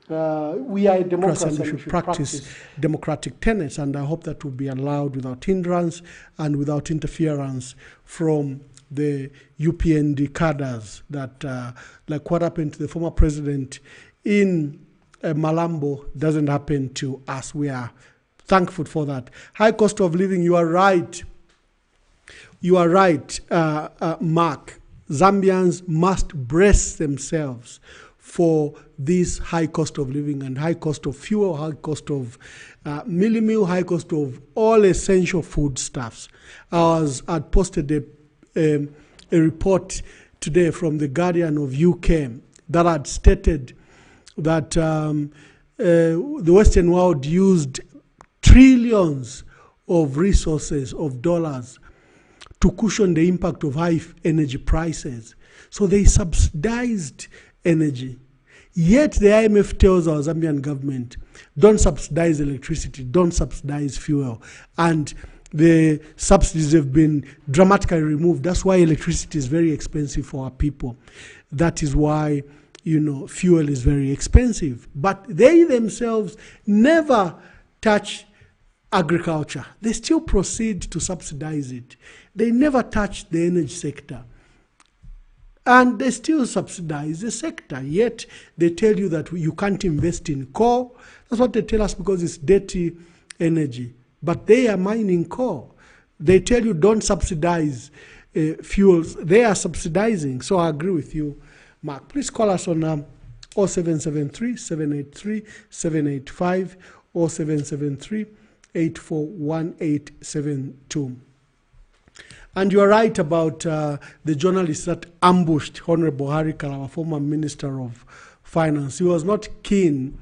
we are a democracy, and we should practice democratic tenets, and I hope that will be allowed without hindrance and without interference from the UPND cadres that, like what happened to the former president in Malambo, doesn't happen to us. We are thankful for that. High cost of living, you are right. You are right, Mark. Zambians must brace themselves for this high cost of living and high cost of fuel, high cost of MEALIE-MEAL, high cost of all essential foodstuffs. I posted a report today from the Guardian of UK that had stated that the Western world used trillions of resources, of dollars, to cushion the impact of high energy prices. So they subsidized energy. Yet the IMF tells our Zambian government, don't subsidize electricity, don't subsidize fuel. And the subsidies have been dramatically removed. That's why electricity is very expensive for our people. That is why, you know, fuel is very expensive. But they themselves never touch agriculture. They still proceed to subsidize it. They never touch the energy sector. And they still subsidize the sector. Yet they tell you that you can't invest in coal. That's what they tell us, because it's dirty energy. But they are mining coal. They tell you don't subsidize fuels. They are subsidizing. So I agree with you, Mark. Please call us on 0773 783 785 or 773 841872. And you are right about the journalist that ambushed Honorable Harry Kalawa, former Minister of Finance. He was not keen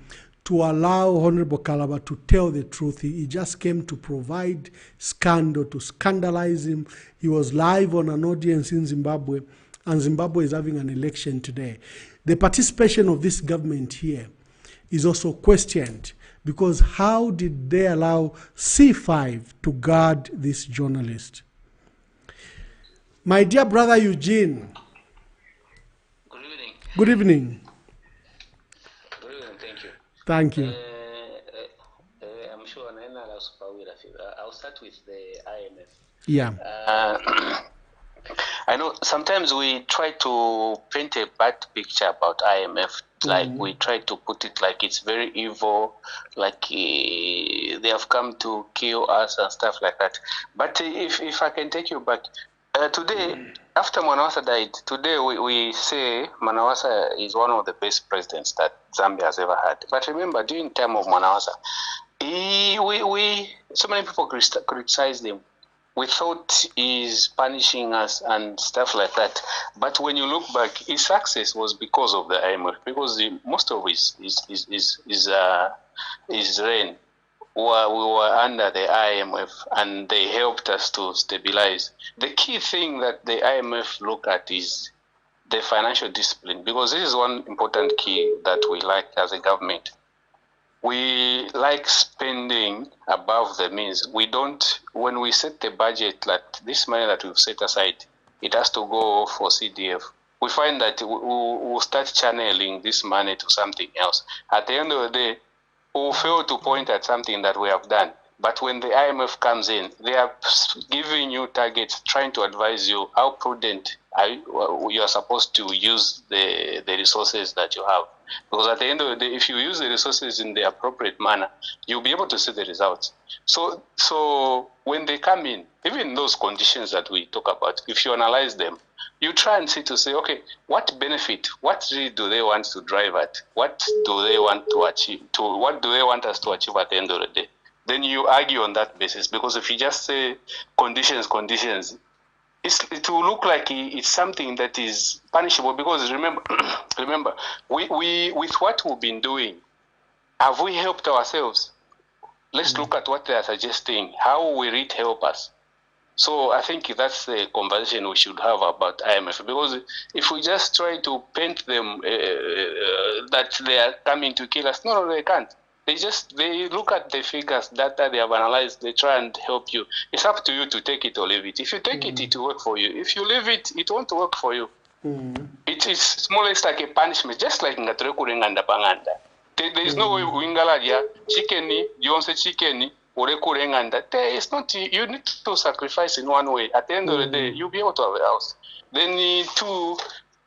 to allow Honorable Kalawa to tell the truth. He just came to provide scandal, to scandalize him. He was live on an audience in Zimbabwe, and Zimbabwe is having an election today. The participation of this government here is also questioned, because how did they allow C5 to guard this journalist? My dear brother Eugene. Good evening. Good evening. Good evening, thank you. Thank you. I'm sure I'll start with the IMF. Yeah. I know sometimes we try to paint a bad picture about IMF. Like we try to put it like it's very evil, like they have come to kill us and stuff like that. But if I can take you back, today, after Manawasa died, today we say Manawasa is one of the best presidents that Zambia has ever had. But remember, during the time of Manawasa, so many people criticized him. We thought he's punishing us and stuff like that. But when you look back, his success was because of the IMF, because most of his reign, we were under the IMF, and they helped us to stabilize. The key thing that the IMF look at is the financial discipline, because this is one important key that we like as a government. We like spending above the means. We don't, when we set the budget, like this money that we've set aside, it has to go for CDF. We find that we'll start channeling this money to something else. At the end of the day, we'll fail to point at something that we have done. But when the IMF comes in, they are giving you targets, trying to advise you how prudent you are supposed to use the resources that you have. Because at the end of the day, if you use the resources in the appropriate manner, you'll be able to see the results. So when they come in, even those conditions that we talk about, if you analyze them, you try and see to say, okay, what benefit, what really do they want to drive at? What do they want to achieve? What do they want us to achieve at the end of the day? Then you argue on that basis, because if you just say conditions, it will look like it's something that is punishable. Because remember, we with what we've been doing, have we helped ourselves? Let's look at what they are suggesting. How will it help us? So I think that's the conversation we should have about IMF, because if we just try to paint them that they are coming to kill us, no, they can't. They look at the figures, data they have analyzed, they try and help you. It's up to you to take it or leave it. If you take it, it will work for you. If you leave it, it won't work for you. It is more or less like a punishment, just like Ngatrekuringanda Panganda. There is no way Wingaladia, chickeny, Yonse chickeny, Urekurenganda. There is not, you need to sacrifice in one way. At the end of the day, you'll be able to have a house. Then I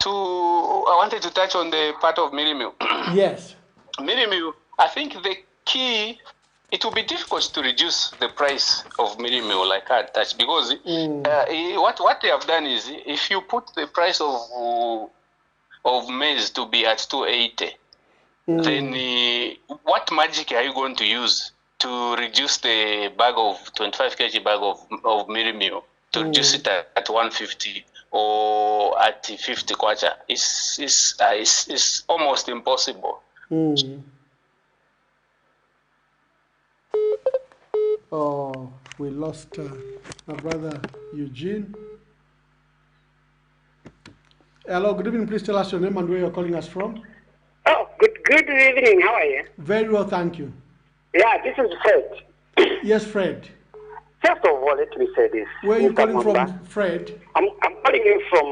wanted to touch on the part of MEALIE-MEAL. Yes. MEALIE-MEAL, I think the key, it will be difficult to reduce the price of MEALIE-MEAL like I touched, because what they have done is, if you put the price of of maize to be at 280, then what magic are you going to use to reduce the bag of 25 kg bag of MEALIE-MEAL to reduce it at 150 or at 50 kwacha? It's almost impossible. Oh, we lost my brother Eugene. Hello, good evening. Please tell us your name and where you're calling us from. Oh, good evening. How are you? Very well, thank you. Yeah, this is Fred. Yes, Fred. First of all, let me say this. Where are you Mr. calling Mwamba, from, Fred? I'm calling you from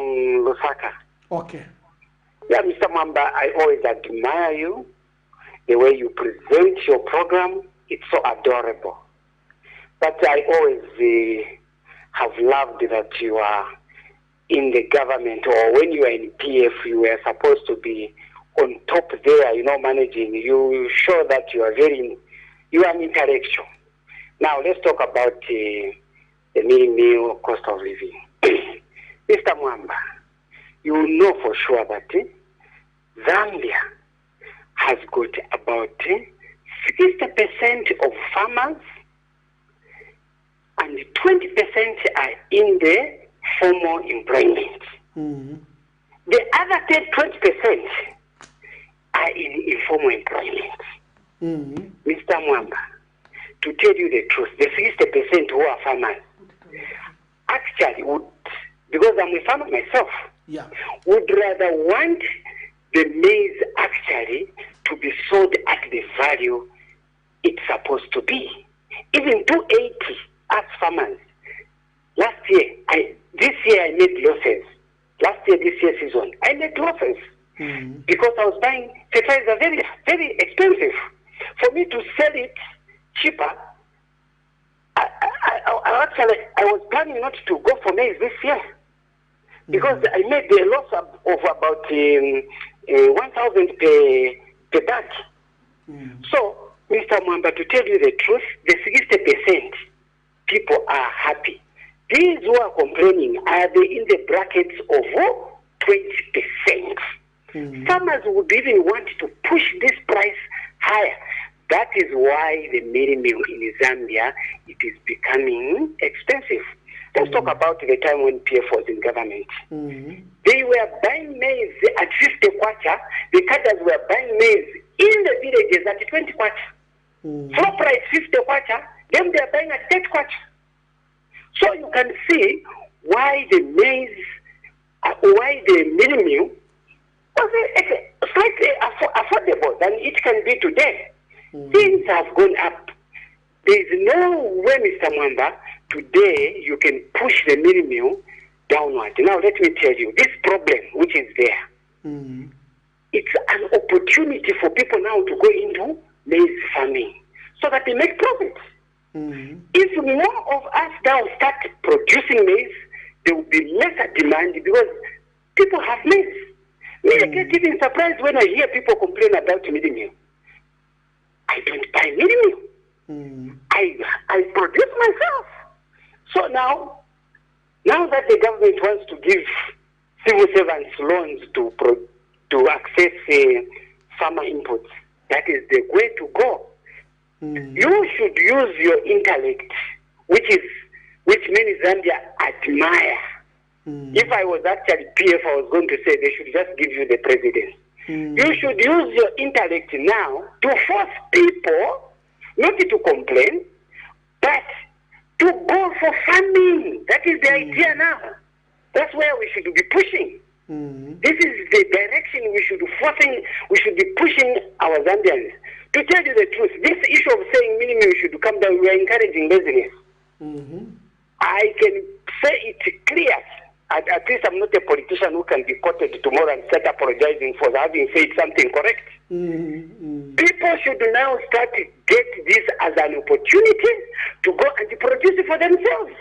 Lusaka. Okay. Yeah, Mr. Mwamba, I always admire you. The way you present your program, it's so adorable. But I always have loved that you are in the government, or when you are in PF, you were supposed to be on top there, you know, managing. You show that you are an intellectual. Now, let's talk about the MEALIE-MEAL cost of living. Mr. Mwamba, you know for sure that Zambia has got about 60% of farmers and 20% are in the formal employment. The other 20% are in informal employment. Mr. Mwamba, to tell you the truth, the 60% who are farmers actually would, because I'm a farmer myself, would rather want the maize actually to be sold at the value it's supposed to be. Even 280 as farmers. This year I made losses. This year season, I made losses because I was buying fertilizer very, very expensive. For me to sell it cheaper, I was planning not to go for maize this year because I made a loss of about 1,000 per bag. So, Mr. Mwamba, to tell you the truth, the 60% people are happy. These who are complaining, are they in the brackets of 20%? Farmers would even want to push this price higher. That is why the MEALIE-MEAL in Zambia, it is becoming expensive. Let's talk about the time when PF was in government. They were buying maize at 50 kwacha. The cadres were buying maize in the villages at 20 kwacha. Floor price 50 kwacha, then they are buying at 10 kwacha. So you can see why the maize, why the MEALIE-MEAL was slightly affordable than it can be today. Things have gone up. There is no way, Mr. Mwamba, today you can push the MEALIE-MEAL downward. Now let me tell you, this problem which is there, it's an opportunity for people now to go into maize farming so that they make profits. If more of us now start producing maize, there will be lesser demand because people have maize. I get even surprised when I hear people complain about MEALIE-MEAL. I don't buy MEALIE-MEAL. I produce myself. So now that the government wants to give civil servants loans to access farmer inputs, that is the way to go. You should use your intellect, which many Zambia admire. If I was actually PF, I was going to say they should just give you the presidency. You should use your intellect now to force people not to complain, but to go for farming. That is the idea now. That's where we should be pushing. This is the direction we should be pushing our Zambians. To tell you the truth, this issue of saying MEALIE-MEAL should come down, we are encouraging business. I can say it clear. At least I'm not a politician who can be quoted tomorrow and start apologizing for having said something correct. People should now start to get this as an opportunity to go and produce it for themselves.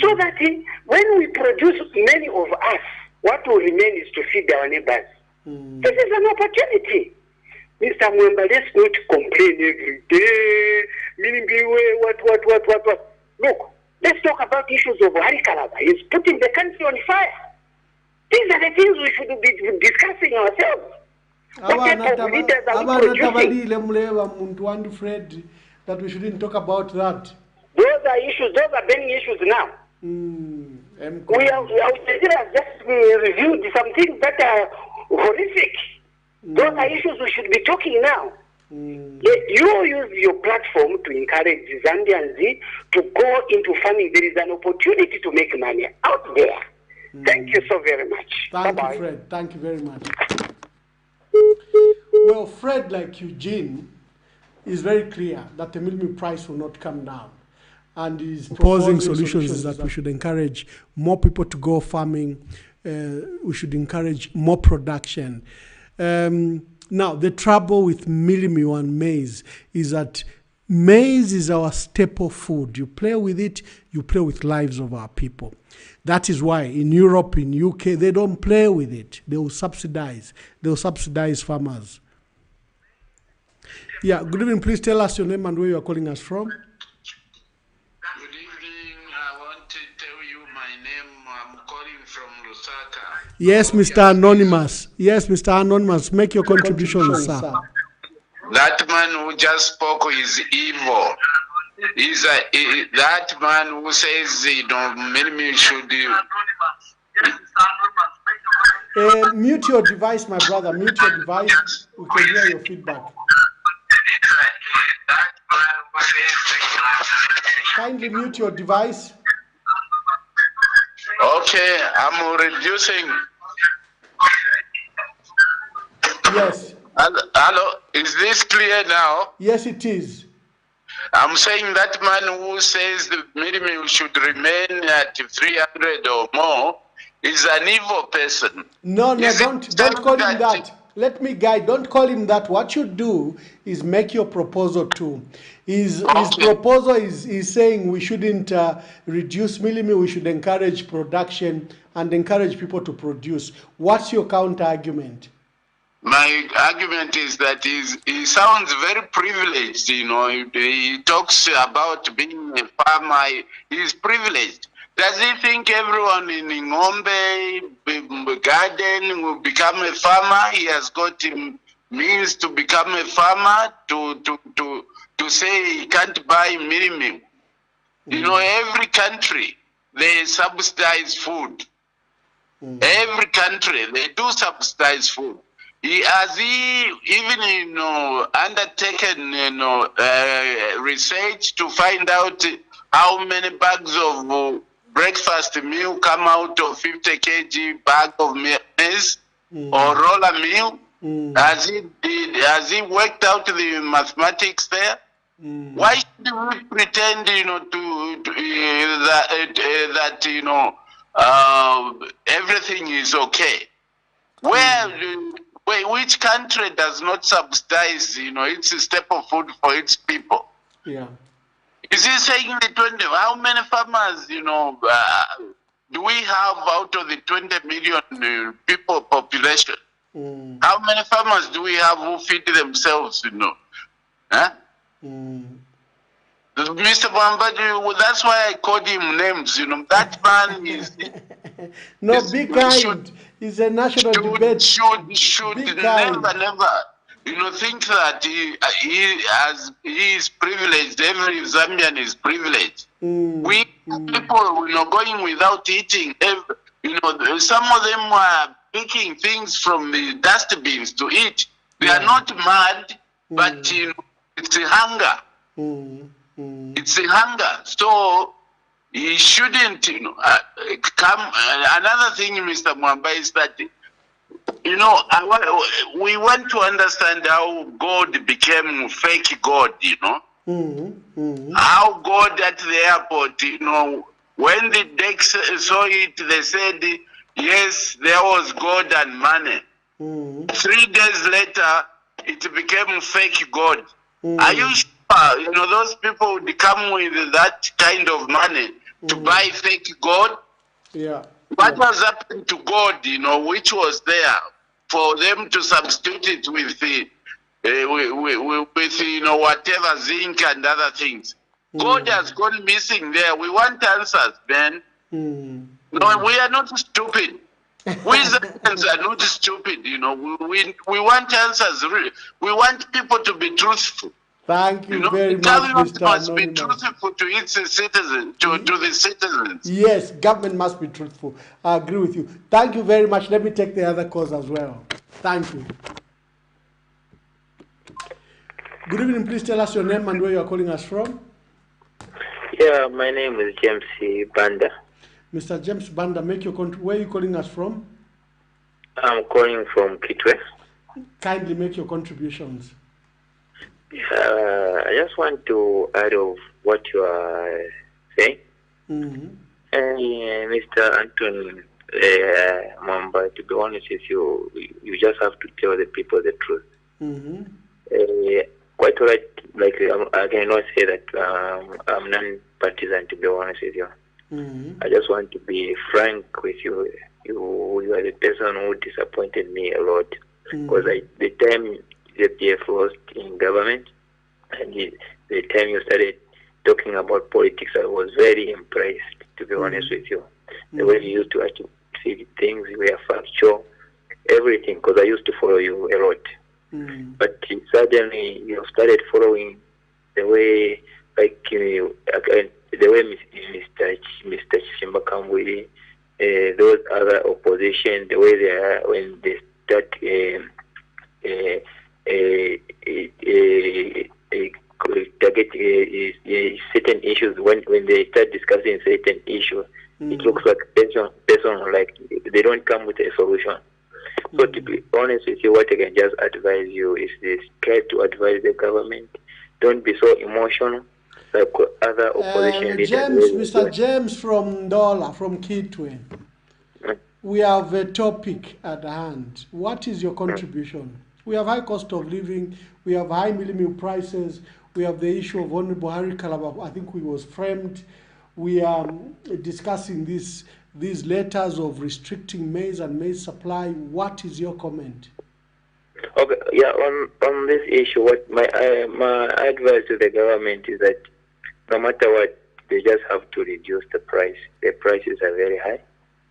So that when we produce, many of us, what will remain is to feed our neighbors. This is an opportunity. Mr. Mwamba, let's not complain every day. What. Look, let's talk about issues of Hari Kalaba. He's putting the country on fire. These are the things we should be discussing ourselves. What type of leaders are we producing? That we shouldn't talk about that. Those are issues. Those are burning issues now. We have just reviewed some things that are horrific. Those are issues we should be talking now. You use your platform to encourage Zambians to go into farming. There is an opportunity to make money out there. Thank you so very much. Thank you, Fred. Thank you very much. Well, Fred, like Eugene, is very clear that the meal price will not come down. And is proposing solutions that we should encourage more people to go farming. We should encourage more production. Now, the trouble with MEALIE-MEAL and maize is that maize is our staple food. You play with it, you play with lives of our people. That is why in Europe, in UK, they don't play with it. They will subsidize. They will subsidize farmers. Yeah, good evening. Please tell us your name and where you are calling us from. Good evening. I want to tell you my name. I'm calling from Lusaka. Yes, Mr. Anonymous. Yes, Mr. Anonymous. Make your contribution, sir. That man who just spoke is evil. That man who says, MEALIE-MEAL should... mute your device, my brother. Mute your device. We can hear your feedback. Kindly mute your device. Okay, I'm reducing. Yes. Hello, is this clear now? Yes, it is. I'm saying that man who says the MEALIE-MEAL should remain at 300 or more is an evil person. No, don't call him that. Let me guide. Don't call him that. What you do is make your proposal too. His proposal is saying we shouldn't reduce MEALIE-MEAL. We should encourage production and encourage people to produce. What's your counter argument? My argument is that he sounds very privileged. He talks about being a farmer. He's privileged. Does he think everyone in Ngombe garden will become a farmer? He has got means to become a farmer to say he can't buy MEALIE-MEAL. Every country, they subsidize food. Every country, they do subsidize food. Has he even, undertaken, research to find out how many bags of breakfast meal come out of 50 kg bag of maize or roller meal? Has he worked out the mathematics there? Why should we pretend, that everything is okay? Which country does not subsidize, its staple food for its people? Yeah. Is he saying the 20? How many farmers, do we have out of the 20 million people population? How many farmers do we have who feed themselves, Huh? Mr. Bambadi, that's why I called him names, That man is... No, be kind. It's a national debate. Should never, think that he is privileged. Every Zambian is privileged. We people, going without eating. Some of them were picking things from the dustbins to eat. They are not mad, but it's a hunger. It's a hunger. So he shouldn't, come. Another thing, Mr. Mwamba, is that, we want to understand how God became fake God, How God at the airport, when the decks saw it, they said, yes, there was God and money. 3 days later, it became fake God. Are you sure? Those people would come with that kind of money to buy fake God. Yeah. What was happened to God, which was there for them to substitute it with whatever zinc and other things? God has gone missing there. We want answers, man. No, we are not stupid. We Zambians are not stupid, you know. We want answers, really. We want people to be truthful. Thank you very the much, government Mr. must Anonymous. be truthful to its citizens, to the citizens. Yes, government must be truthful. I agree with you. Thank you very much. Let me take the other calls as well. Thank you. Good evening. Please tell us your name and where you are calling us from. Yeah, my name is James Banda. Mr. James Banda, make your where are you calling us from? I'm calling from Kitwe. Kindly make your contributions. I just want to add of what you are saying. Mr. Anton Mwamba, to be honest with you, you just have to tell the people the truth. Quite right, like I cannot say that I'm non-partisan, to be honest with you. I just want to be frank with you. You are the person who disappointed me a lot, because the time the PF lost in government and the time you started talking about politics, I was very impressed, to be honest with you. The way you used to actually see things were factual, everything, because I used to follow you a lot. But suddenly you started following the way, like the way Mr. Chimbakambwili, those other opposition, the way they are when they start target certain issues. When they start discussing certain issues, it looks like person like they don't come with a solution. So to be honest with you, what I can just advise you is this: try to advise the government. Don't be so emotional like other opposition leaders. Mr. James from Ndola, from Kitwe. We have a topic at hand. What is your contribution? We have high cost of living. We have high MEALIE-MEAL prices. We have the issue of Honorable Harry Kalaba. I think we was framed. We are discussing these letters of restricting maize and maize supply. What is your comment? Okay, yeah, on this issue, what my advice to the government is that no matter what, they just have to reduce the price. The prices are very high.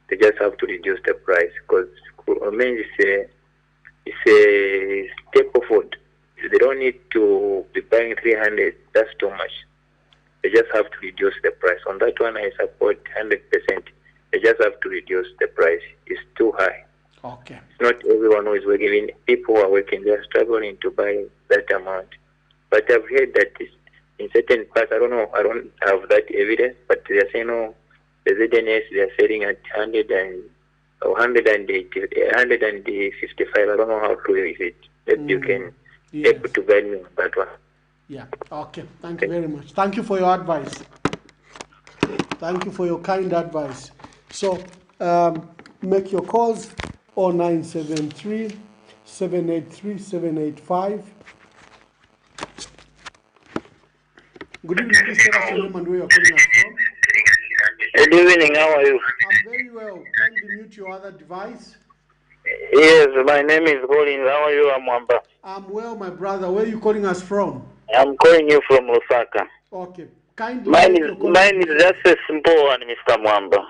They just have to reduce the price, because maize is a staple food. They don't need to be buying 300. That's too much. They just have to reduce the price. On that one, I support 100%. They just have to reduce the price. It's too high. Okay. Not everyone who is working. People who are working, they are struggling to buy that amount. But I've heard that in certain parts, I don't know, I don't have that evidence, but they are saying, no, the ZNS, they are selling at 155. I don't know how true is it. Maybe you can able to guide me on that one. Yeah, okay. Thank you very much. Thank you for your advice. Thank you for your kind advice. So, make your calls 0973 783 785. Good evening, please tell us your name and where you're calling us from. Good evening, how are you? I'm very well. Kindly mute your other device. Yes, my name is Colin. How are you, Mwamba? I'm well, my brother. Where are you calling us from? I'm calling you from Lusaka. Okay. Kindly mine is just a simple one, Mr. Mwamba.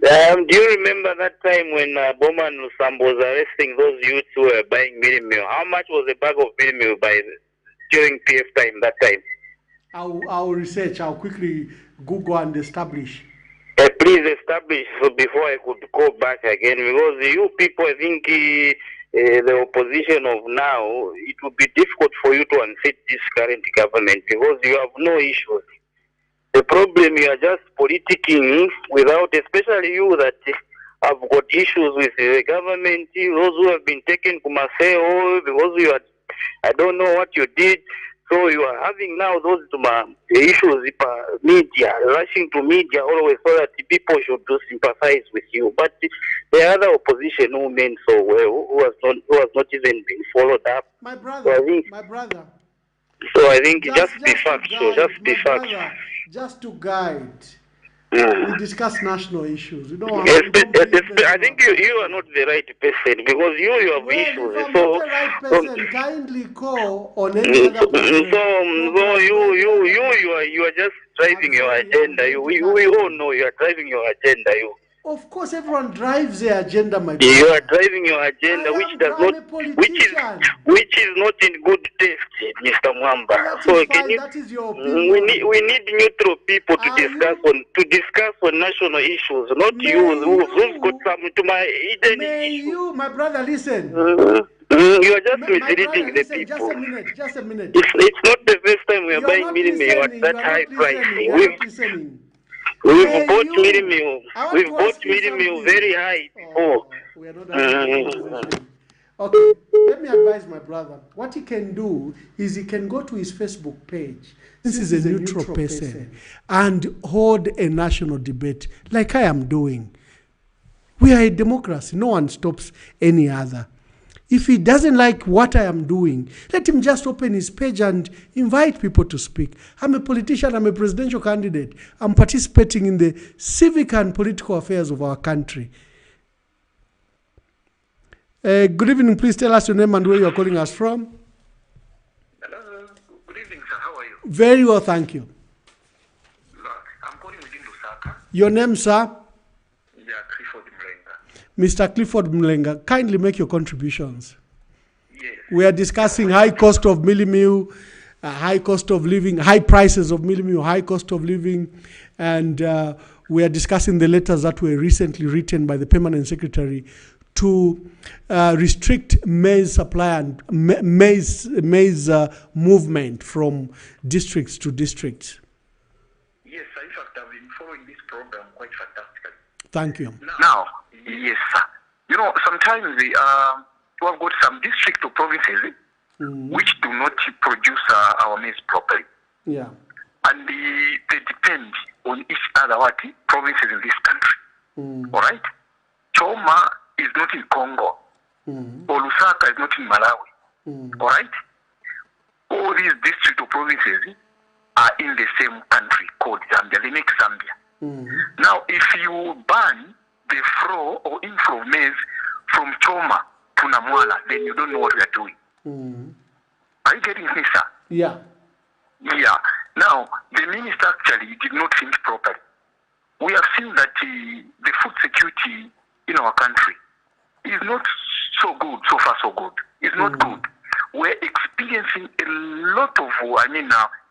Do you remember that time when Bowman Lusambo was arresting those youths who were buying MEALIE-MEAL? How much was a bag of MEALIE-MEAL during PF time that time? I'll research. I'll quickly Google and establish. Please establish before I could go back again, because you people, I think the opposition of now, it will be difficult for you to unseat this current government because you have no issues. The problem, you are just politicking without, especially you that have got issues with the government, those who have been taken to Maseo because you are, I don't know what you did. So you are having now those issues, media, rushing to media always so that people should sympathize with you. But the other opposition who meant so well, who has not even been followed up. My brother, So I think just be factual, just be factual. Just to guide. We discuss national issues. You know, I think you are not the right person because you have issues. If I'm not the right person, kindly call on any other person. So you are just driving your agenda. We all know you are driving your agenda. Of course, everyone drives their agenda, my brother. You are driving your agenda, which does not, which is not in good taste, Mr. Mwamba. That is fine. That is your opinion. We need neutral people to discuss on national issues, not who's got some to my hidden issue. My brother, listen. You are just misleading the people. Just a minute. It's not the first time we are buying MEALIE-MEAL at that high price. We've bought MEALIE-MEAL. We've bought MEALIE-MEAL very high before. We are not okay, let me advise my brother. What he can do is he can go to his Facebook page. This is a neutral person and hold a national debate like I am doing. We are a democracy. No one stops any other. If he doesn't like what I am doing, let him just open his page and invite people to speak. I'm a politician, I'm a presidential candidate. I'm participating in the civic and political affairs of our country. Good evening, please tell us your name and where you are calling us from. Hello, good evening, sir. How are you? Very well, thank you. Look, I'm calling within Lusaka. Your name, sir? Yeah, Clifford Mlenga. Mr. Clifford Mlenga, kindly make your contributions. Yes. We are discussing high cost of MEALIE-MEAL, high cost of living, high prices of MEALIE-MEAL, high cost of living, and we are discussing the letters that were recently written by the Permanent Secretary to restrict maize supply and maize movement from districts to districts. Yes, sir. In fact, I've been following this program quite fantastically. Thank you. Now, yes, sir. You know, sometimes we have got some districts or provinces which do not produce our maize properly. Yeah. And they depend on each other, provinces in this country. All right? Choma is not in Congo, or Lusaka is not in Malawi. All right? All these district or provinces are in the same country called Zambia. They make Zambia. Now, if you ban the flow or inflow of maize from Choma to Namwala, then you don't know what we are doing. Are you getting me, sir? Yeah. Yeah. Now, the minister actually did not think properly. We have seen that the food security in our country is not so good, so far so good. It's not good. We're experiencing a lot of,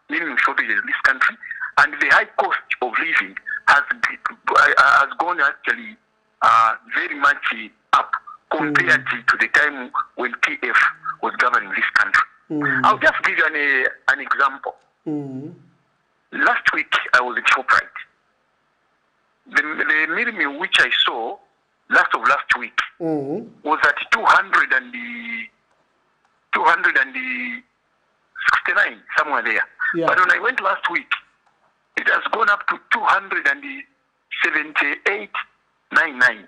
living shortages in this country, and the high cost of living has gone actually very much up compared to the time when TF was governing this country. I'll just give you an example. Last week, I was in ShopRite. The MEALIE-MEAL which I saw last week was at 269, somewhere there. Yeah. But when I went last week, it has gone up to 278.99.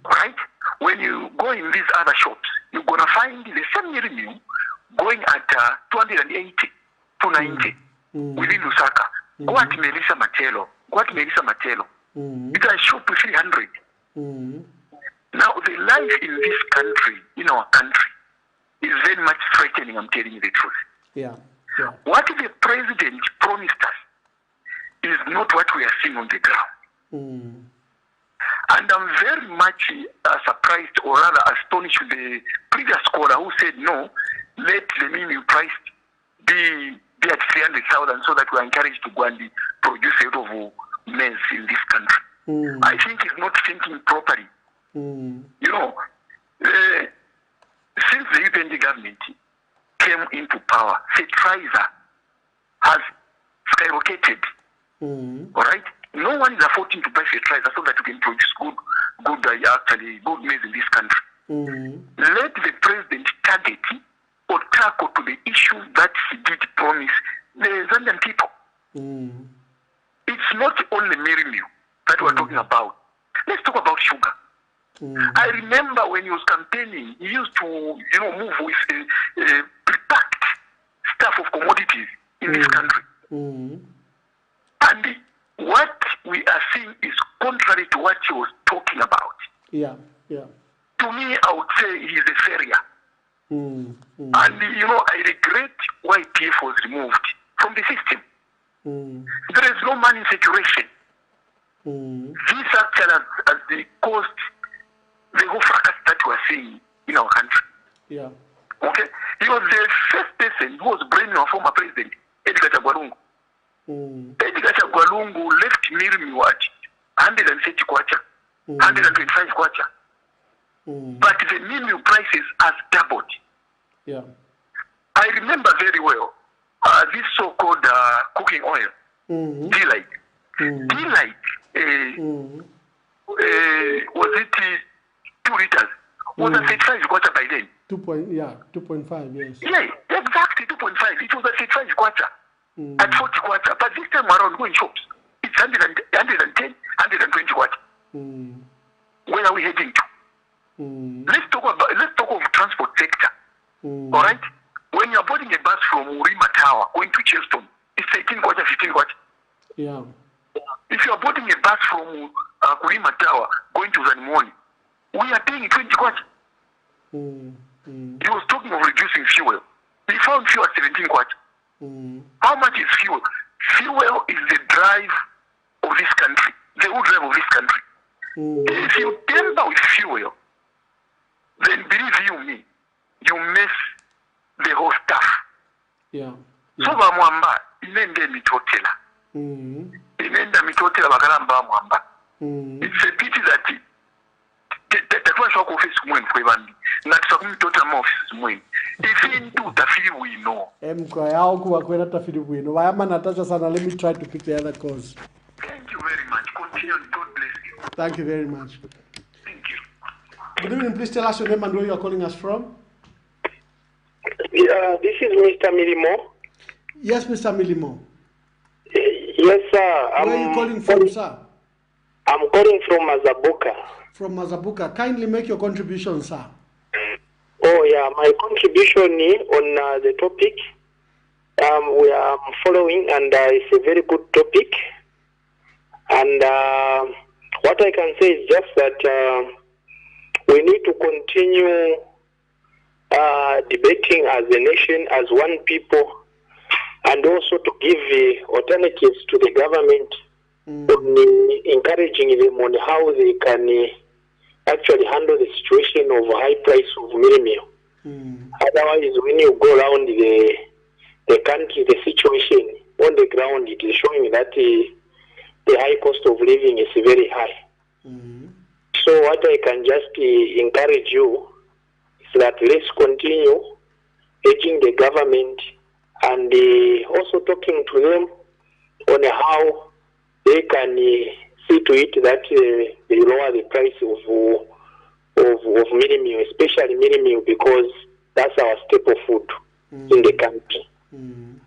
Right? When you go in these other shops, you're going to find the same MEALIE-MEAL going at 280, 290 within Lusaka. Go at Melissa Matelo. It has shot to 300. Now, the life in this country, in our country, is very much frightening, I'm telling you the truth. Yeah. What the president promised us is not what we are seeing on the ground. And I'm very much surprised, or rather astonished with the previous caller who said, no, let the MEALIE price be at 300,000 so that we are encouraged to go and produce a lot of maize in this country. I think he's not thinking properly. You know, since the UPND government came into power, fertilizer has skyrocketed. All right? No one is affording to buy fertilizer so that we can produce good maize in this country. Let the president target or tackle to the issues that he did promise the Zambian people. It's not only MEALIE-MEAL that we're talking about. Let's talk about sugar. I remember when he was campaigning, he used to, move with pre-packed stuff of commodities in this country. And what we are seeing is contrary to what he was talking about. Yeah. To me, I would say he is a failure. And, I regret why PF was removed from the system. There is no money in circulation. This actually has caused the whole fracas that we are seeing in our country. Yeah. Okay? He was the first person who was blaming our former president, Edgar Chagwalungu. Edgar Chagwalungu left MEALIE-MEAL at 130 kwacha, 125 kwacha. But the MEALIE-MEAL prices has doubled. Yeah. I remember very well this so-called cooking oil, D-Light. D-Light, was it 2 liters? Was at 35 kwacha by then. 2.5, yes. Yeah, exactly 2.5. It was at 35 kwacha, at 40 kwacha. But this time around, go in shops, it's 110, 120 kwacha. Where are we heading to? Let's talk of transport sector. All right? When you're boarding a bus from Urima Tower going to Chelston, it's 18 kwacha, 15 kwacha. Yeah. If you're boarding a bus from Urima Tower going to Zanimoni, we are paying 20 kwacha. He was talking of reducing fuel. He found fuel at 17 kwacha. How much is fuel? Fuel is the drive of this country, the whole drive of this country. If you tamper with fuel, then believe you me, you miss the whole stuff. Yeah. So Mwamba, inende mitotela. Inenda mitotela bagalamba Mwamba. It's a pity that that was your office when for Bambi. Not some total office when. If you do the feel we know. Let me try to pick the other cause. Thank you very much. Continue and God bless you. Thank you very much. Thank you. Good evening. Please tell us your name and where you are calling us from. Yeah, this is Mr. Milimo. Yes, Mr. Milimo. Yes, sir. Where are you calling from, sir? I'm calling from Mazabuka. From Mazabuka. Kindly make your contribution, sir. Oh, yeah. My contribution on the topic, we are following, and it's a very good topic. And what I can say is just that we need to continue debating as a nation, as one people, and also to give alternatives to the government, encouraging them on how they can actually handle the situation of high price of MEALIE-MEAL. Otherwise, when you go around the country, the situation on the ground, it is showing that the high cost of living is very high. So what I can just encourage you is that let's continue urging the government and also talking to them on how they can see to it that they lower the price of MEALIE-MEAL, especially MEALIE-MEAL, because that's our staple food in the country.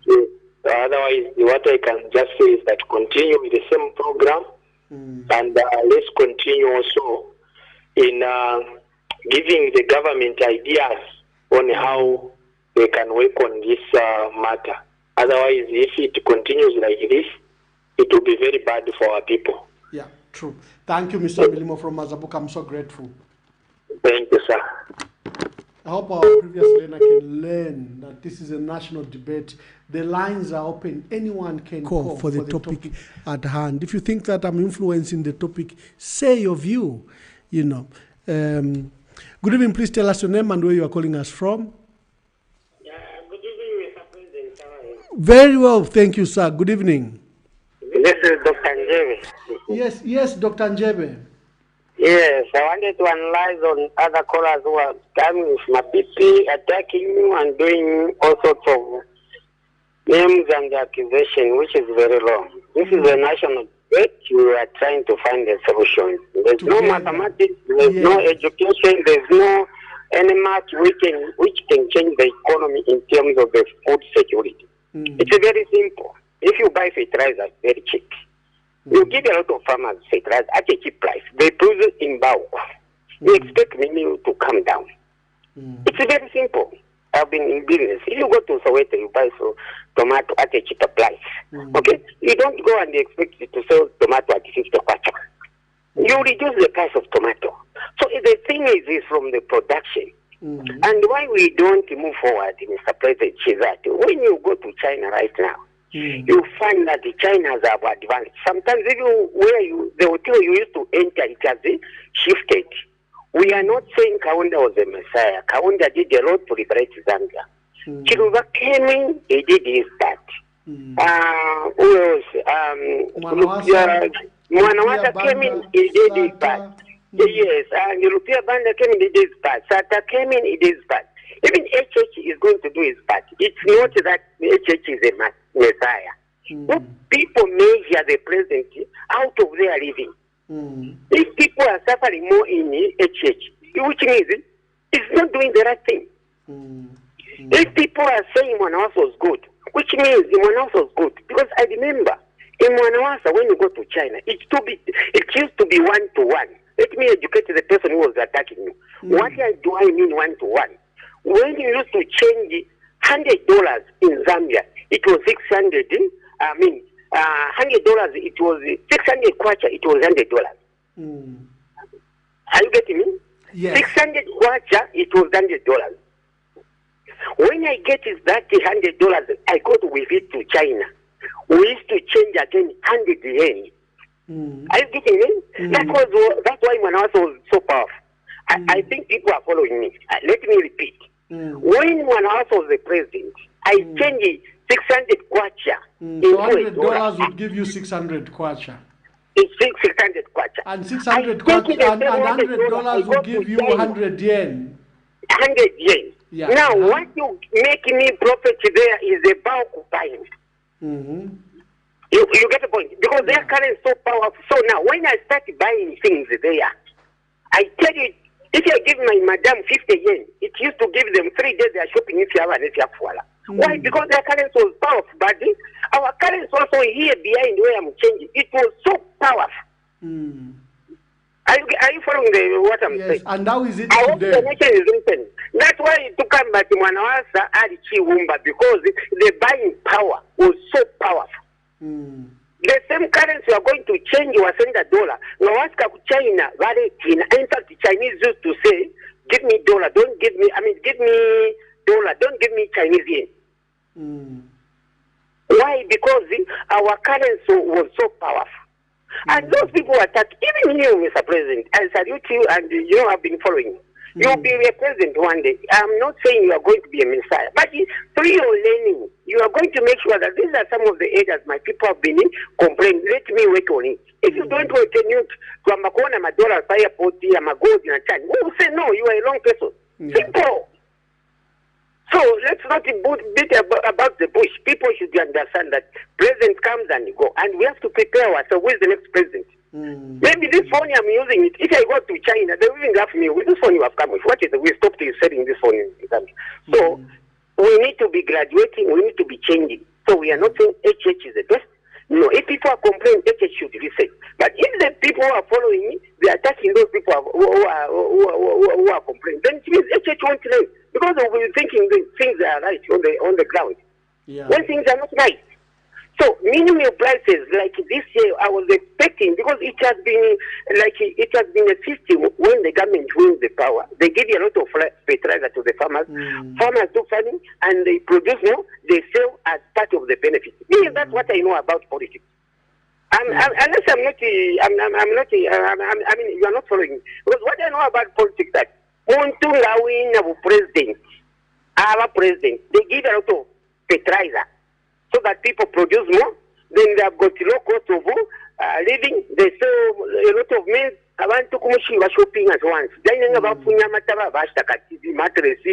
So, otherwise, what I can just say is that continue with the same program, and let's continue also in giving the government ideas on how they can work on this matter. Otherwise, if it continues like this, it will be very bad for our people. Yeah, true. Thank you, Mr. Milimo from Mazabuka. I'm so grateful. Thank you, sir. I hope our previous learner can learn that this is a national debate. The lines are open. Anyone can call for the topic at hand. If you think that I'm influencing the topic, say your view. You know. Good evening. Please tell us your name and where you are calling us from. Good evening, Mr. President. Very well. Thank you, sir. Good evening. This is Dr. Njebe. Yes, Dr. Njebe. Yes, I wanted to analyze on other callers who are coming with my BP, attacking you and doing all sorts of names and accusation, which is very wrong. This is a national debate. You are trying to find a solution. There's no mathematics, there's no education, there's no any math which can change the economy in terms of the food security. It's very simple. If you buy fertilizer very cheap, you give a lot of farmers fertilizer at a cheap price. They produce in bulk. You expect MEALIE to come down. It's very simple. I've been in business. If you go to Soweto, you buy tomato at a cheaper price. Okay? You don't go and expect to sell tomato at 50 kwacha. You reduce the price of tomato. So the thing is from the production. And why we don't move forward, Mr. President, is that when you go to China right now, you find that the Chinas have advanced. Sometimes even where the hotel you used to enter, it has shifted. We are not saying Kaunda was a messiah. Kaunda did a lot to liberate Zambia. Chiluba came in, he did his part. Who else? Mwanawasa came in, he did his part. Yes, and European Banda came in, he did his part. Sata came in, he did his part. Even HH is going to do his part. It's not that HH is a messiah. People measure the president out of their living. If people are suffering more in HH, which means it's not doing the right thing. If people are saying Mwanawasa was good, which means Mwanawasa was good, because I remember in Mwanawasa when you go to China, it used to be 1-to-1. Let me educate the person who was attacking you. What do I mean 1-to-1? When you used to change $100 in Zambia, it was 600. $100, it was 600 kwacha, it was $100. Are you getting me? Yes. 600 kwacha, it was $100. When I get that $100, I go with it to China. We used to change again 100 yen. Are you getting me? That's why Mwanawasa was so powerful. I think people are following me. Let me repeat. When Mwanawasa was the president, I changed 600 kwacha. So $100 would give you 600 kwacha. It's 600 kwacha. And 600 kwacha and $100 would give you 100 yen. 100 yen. Yeah. Now, what you make me profit there is a bulk buying. You get the point? Because their currency is so powerful. So now, when I start buying things there, I tell you, if I give my madam 50 yen, it used to give them 3 days they are shopping if you have an fuala. Why? Because their currency was powerful, but our currency also here behind where I'm changing, it was so powerful. Are you following what I'm saying? And how is it I hope today? the nation is listening. That's why it took him back to Mwanawasa and Chiwumba, because the buying power was so powerful. The same currency you are going to change, you are sending $1. Now ask China, in fact, the Chinese used to say, give me dollar, give me dollar, don't give me Chinese yen. Why? Because our currency was so powerful. And those people attack, even you, Mr. President, I salute you, and you know I've been following you. You'll be a president one day. I'm not saying you are going to be a messiah, but through your learning, you are going to make sure that these are some of the areas my people have been complaining. Let me work on it. If you don't work on it, to Amakona, Madola, Fire Poti, Amagodi, and Chan, who will say no, you are a wrong person. Simple. So let's not beat about the bush. People should understand that president comes and go, and we have to prepare ourselves. Who is the next president? Maybe this phone I'm using it. If I go to China, they will even laugh me. With this phone you have come with, what is it? We stopped selling this phone in Zambia. So we need to be graduating. We need to be changing. So we are not saying HH is the best. No, if people are complaining, HH should reset. But if the people who are following me, they are attacking those people who are complaining, then it means HH won't learn, because they will be thinking things are right on the ground. When things are not right. So minimum prices like this year, I was expecting, because it has been a system when the government wins the power, they give you a lot of fertilizer to the farmers. Farmers do farming and they produce more, they sell as part of the benefit. That's what I know about politics. Unless you are not following me. Because what I know about politics that our president, they give a lot of fertilizer so that people produce more. Then they have got low cost of living. They sell a lot of meals. Abantu kumushiba shopping at once. Then bafunya mataba bashaka TV mattress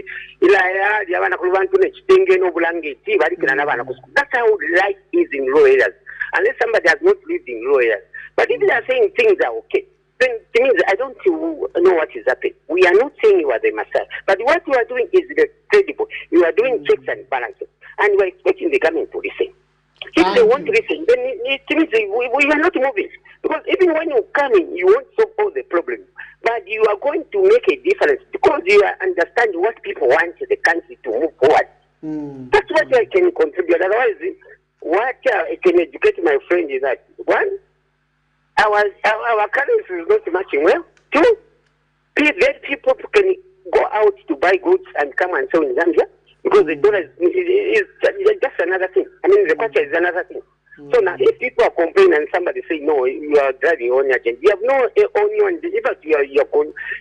ila yabana kubantu nechitenge no bulangeti barikina nabana kusuku. That's how life is in rural areas. Unless somebody has not lived in rural areas. But if they are saying things are okay, then it means I don't know what is happening. We are not saying you are the Messiah. But what you are doing is credible. You are doing checks and balances. And we are expecting the government to listen. If they want to listen, then it means we are not moving. Because even when you come in, you won't solve all the problems. But you are going to make a difference because you understand what people want the country to move forward. That's what I can contribute. Otherwise, what I can educate my friend is that, one, our currency is not matching well. Two, that people can go out to buy goods and come and sell in Zambia. because the dollar is just another thing. I mean, the kwacha is another thing. So now, if people are complaining and somebody say, no, you are driving on your agenda, you have no on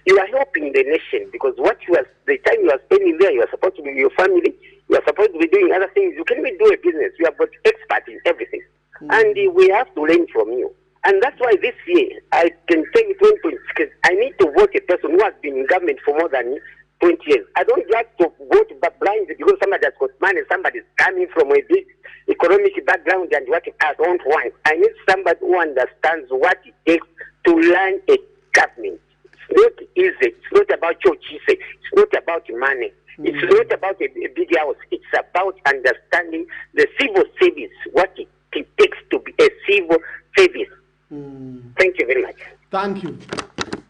you are helping the nation, because the time you are spending there, you are supposed to be with your family, you are supposed to be doing other things. You can't even do a business. You are but expert in everything. And we have to learn from you. And that's why this year, I can tell you 20 because I need to vote a person who has been in government for more than 20 years. I don't like to vote blind because somebody has got money, somebody is coming from a big economic background and what I don't want. I need somebody who understands what it takes to run a government. It's not easy. It's not about your cheese. It's not about money. It's not about a big house. It's about understanding the civil service, what it takes to be a civil service. Thank you very much. Thank you.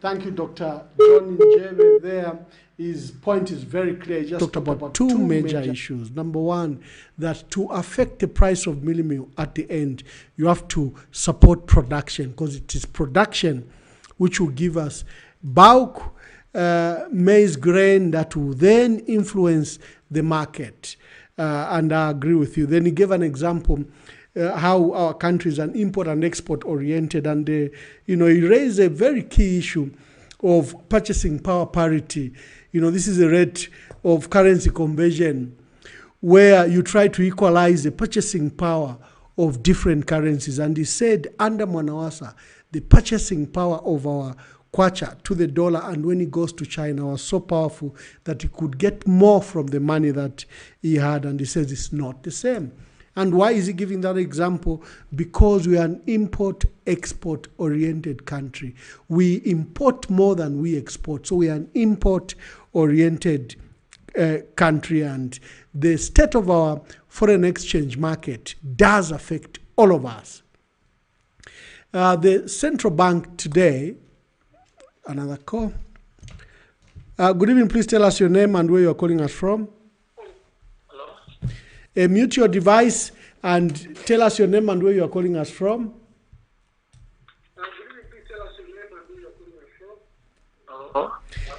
Thank you, Dr. John Njebe there. His point is very clear. He just talked about two major issues. Number one, that to affect the price of MEALIE-MEAL at the end, you have to support production, because it is production which will give us bulk maize grain that will then influence the market. And I agree with you. Then he gave an example how our country is an import and export oriented, and he raised a very key issue of purchasing power parity. This is a rate of currency conversion where you try to equalize the purchasing power of different currencies. And he said under Mwanawasa, the purchasing power of our kwacha to the dollar and when he goes to China was so powerful that he could get more from the money that he had. And he says it's not the same. And why is he giving that example? Because we are an import-export-oriented country. We import more than we export. So we are an import-oriented country, and the state of our foreign exchange market does affect all of us. The central bank today, another call. Good evening, please tell us your name and where you're calling us from. Mute your device and tell us your name and where you are calling us from.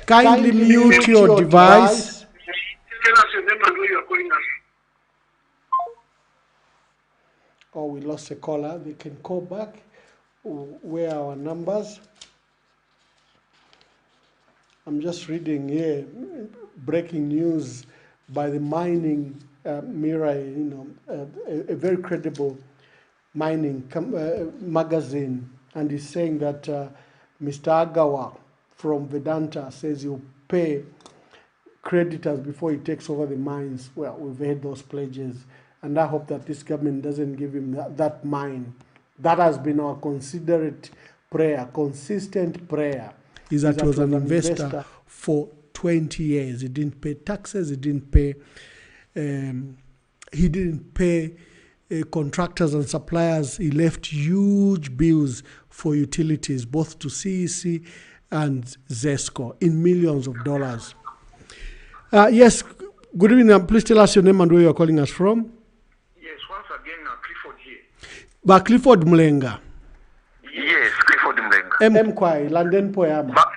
Kindly mute your device. Tell us your name and where you are calling us. Oh, we lost a caller. They can call back. Where are our numbers? I'm just reading here breaking news by the mining MEALIE, a very credible mining magazine, and he's saying that Mr. Agawa from Vedanta says he'll pay creditors before he takes over the mines. Well, we've heard those pledges, and I hope that this government doesn't give him that mine. That has been our considerate prayer, consistent prayer, is that he was an investor for 20 years. He didn't pay taxes, he didn't pay contractors and suppliers. He left huge bills for utilities, both to CEC and ZESCO, in millions of dollars. Yes, good evening. Please tell us your name and where you are calling us from. Yes, once again, Clifford here. But Clifford Mlenga. Yes, Clifford Mlenga. Mkwai, London Poyama. But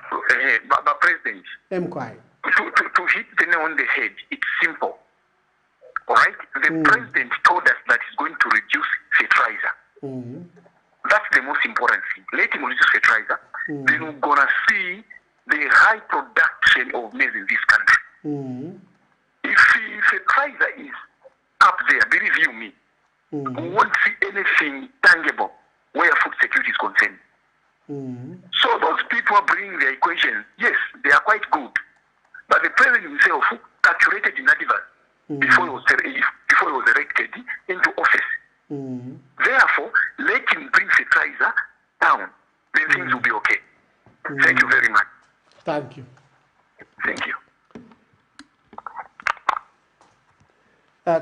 President, Mkwai. To hit the nail on the head, it's simple. All right? The president told us that he's going to reduce fertilizer. That's the most important thing. Let him reduce fertilizer. Then we're going to see the high production of maize in this country. If fertilizer is up there, believe you me, we won't see anything tangible where food security is concerned. So those people are bringing their equations. Yes, they are quite good. But the president himself calculated in advance before he was elected into office. Therefore, let him bring fertilizer down. Then things will be okay. Thank you very much. Thank you. Thank you.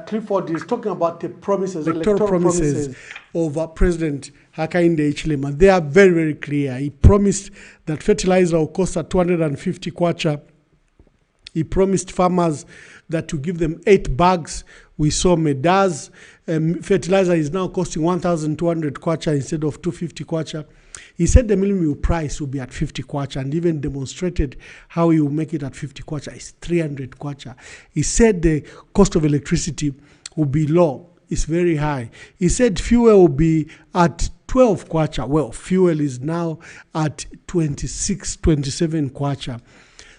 Clifford is talking about the promises, electoral promises of President Hakainde Hichilema. They are very, very clear. He promised that fertilizer will cost at 250 kwacha. He promised farmers that to give them 8 bags. We saw Medas. Fertilizer is now costing 1,200 kwacha instead of 250 kwacha. He said the MEALIE-MEAL price will be at 50 kwacha, and even demonstrated how he will make it at 50 kwacha. It's 300 kwacha. He said the cost of electricity will be low. It's very high. He said fuel will be at 12 kwacha. Well, fuel is now at 26, 27 kwacha.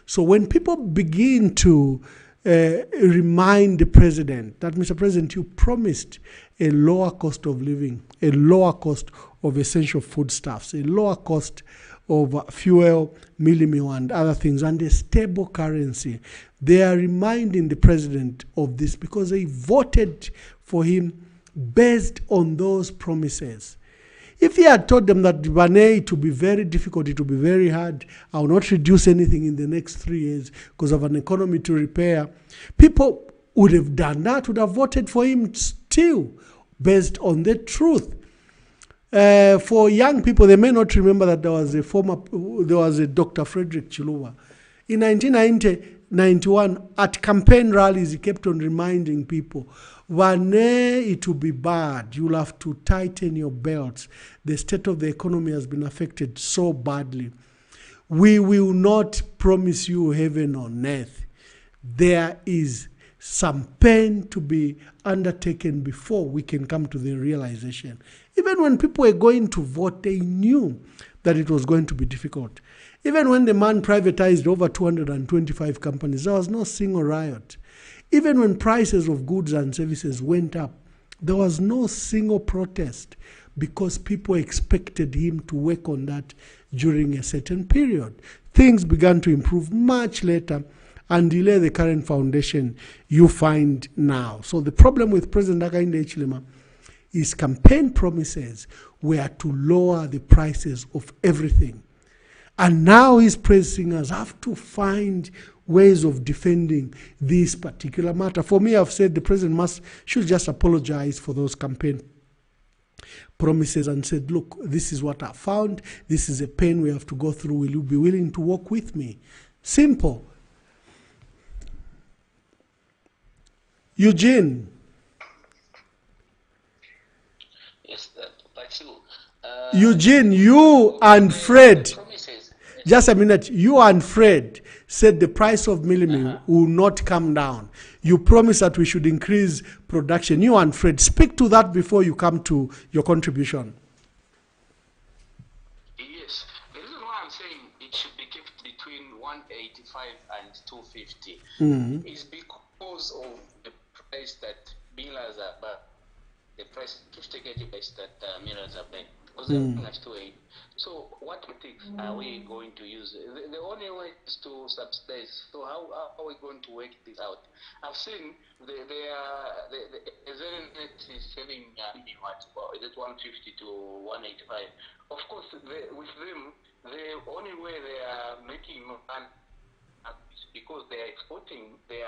So when people begin to remind the president that, Mr. President, you promised a lower cost of living, a lower cost of essential foodstuffs, a lower cost of fuel, MEALIE-MEAL, and other things, and a stable currency. They are reminding the president of this because they voted for him based on those promises. If he had told them that it will be very difficult, it will be very hard, I will not reduce anything in the next 3 years because of an economy to repair, people would have done that, would have voted for him still based on the truth. For young people, they may not remember that there was a Dr. Frederick Chiluba. In 1991, at campaign rallies, he kept on reminding people, it will be bad. You'll have to tighten your belts. The state of the economy has been affected so badly. We will not promise you heaven on earth. There is some pain to be undertaken before we can come to the realization. Even when people were going to vote, they knew that it was going to be difficult. Even when the man privatized over 225 companies, there was no single riot. Even when prices of goods and services went up, there was no single protest because people expected him to work on that during a certain period. Things began to improve much later and delay the current foundation you find now. So the problem with President Hakainde Hichilema, his campaign promises were to lower the prices of everything. And now his praise singers have to find ways of defending this particular matter. For me, I've said the president should just apologize for those campaign promises and said, look, this is what I found. This is a pain we have to go through. Will you be willing to work with me? Simple. Eugene. Yes, but you. Eugene, you and Fred. Just a minute. You and Fred said the price of MEALIE-MEAL will not come down. You promised that we should increase production. You and Fred, speak to that before you come to your contribution. Yes. The reason why I'm saying it should be kept between 185 and 250 is because of the price that millers are buying. The price, 50 kg price that millers are buying. Because they're buying at 280. So what tactics are we going to use? The only way is to subsidize. So how are we going to work this out? I've seen the Net is selling is it 150 to 185. Of course, with them, the only way they are making money is because they are exporting the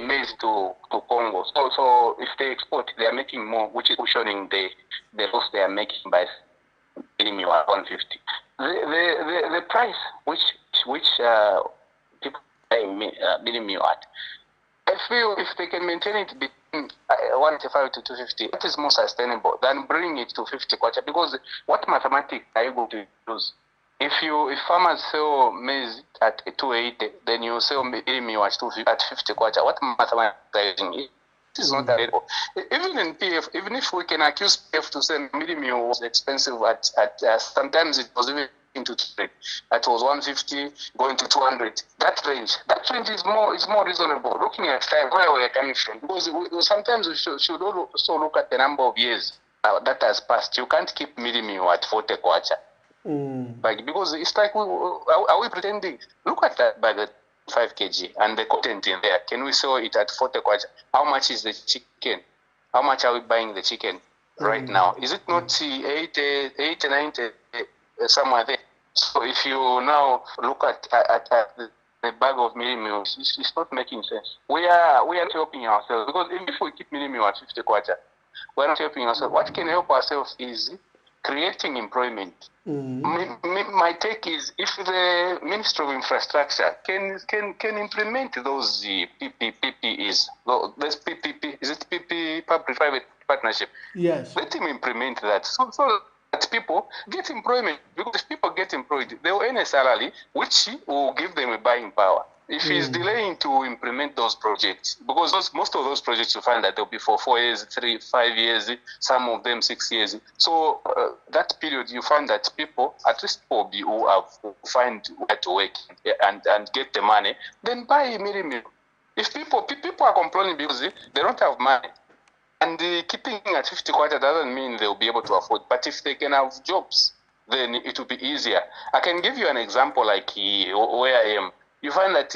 maize to Congo. So if they export, they are making more, which is cushioning the loss they are making by MEALIE-MEAL at 150. The price which people pay MEALIE-MEAL at, I feel if they can maintain it between 185 to 250, that is more sustainable than bringing it to 50 kwacha. Because what mathematics are you going to use? If farmers sell maize at 280, then you sell MEALIE-MEAL at 50 kwacha. What mathematics are you using? It is not available. Even in PF, even if we can accuse PF to say MEALIE-MEAL was expensive at sometimes it was even into 200. That was 150 going to 200. That range is more reasonable. Looking at time where we are coming from, because sometimes we should also look at the number of years that has passed. You can't keep MEALIE-MEAL at 40 kwacha. Like, because it's like are we pretending? Look at that bag. 5 kg and the content in there. Can we sell it at 40 kwacha? How much is the chicken? How much are we buying the chicken right now? Is it not 80, 90, somewhere there? So if you now look at the bag of MEALIE-MEAL, it's not making sense. We are not helping ourselves, because if we keep MEALIE-MEAL at 50 kwacha, we're not helping ourselves. What can help ourselves is creating employment. My take is, if the Ministry of Infrastructure can implement those PPPs, this PPP, is it PP, public-private partnership? Yes. Let him implement that, so that But people get employment, because if people get employed, they will earn a salary which will give them a buying power. If he's delaying to implement those projects, because most of those projects you find that they'll be for 4 years, 3, 5 years, some of them 6 years. So that period you find that people, at least people who have find where to work and get the money, then buy MEALIE-MEAL. If people are complaining because they don't have money, and keeping at 50 kwacha doesn't mean they'll be able to afford. But if they can have jobs, then it will be easier. I can give you an example like where I am. You find that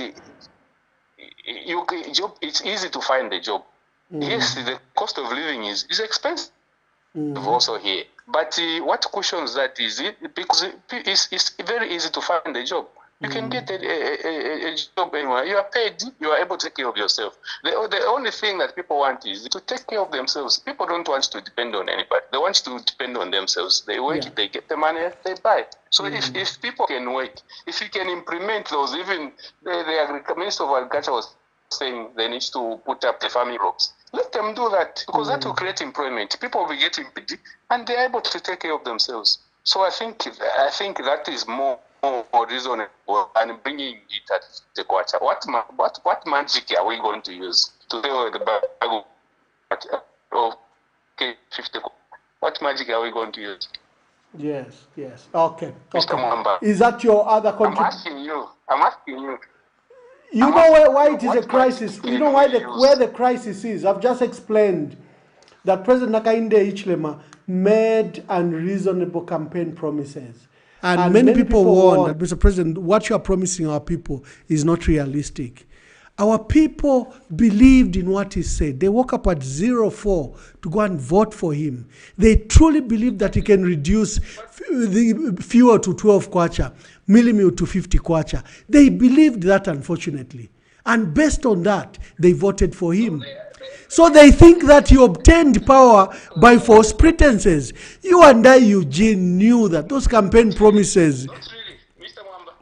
it's easy to find a job. Yes, the cost of living is expensive also here. But what cushions that is it? Because it's very easy to find a job. You can get a job anywhere. You are paid. You are able to take care of yourself. The only thing that people want is to take care of themselves. People don't want to depend on anybody. They want to depend on themselves. They work, they get the money, they buy. So if people can work, if you can implement those, even the Minister of Agriculture was saying they need to put up the farming crops. Let them do that, because that will create employment. People will be getting paid, and they're able to take care of themselves. So I think that is more reasonable and bringing it at the quarter. What magic are we going to use to tell the bag of 50? What magic are we going to use? Yes. Okay. Mr. Mwamba. Is that your other contribution? I'm asking you. You know why it is a crisis? You know where the crisis is? I've just explained that President Hakainde Hichilema made unreasonable campaign promises. And many people warned that, Mr. President, what you are promising our people is not realistic. Our people believed in what he said. They woke up at 04 to go and vote for him. They truly believed that he can reduce the fuel to 12 kwacha, MEALIE-MEAL to 50 kwacha. They believed that, unfortunately. And based on that, they voted for him. So they think that he obtained power by false pretenses. You and I, Eugene, knew that those campaign promises. Not really, Mr. Mwamba.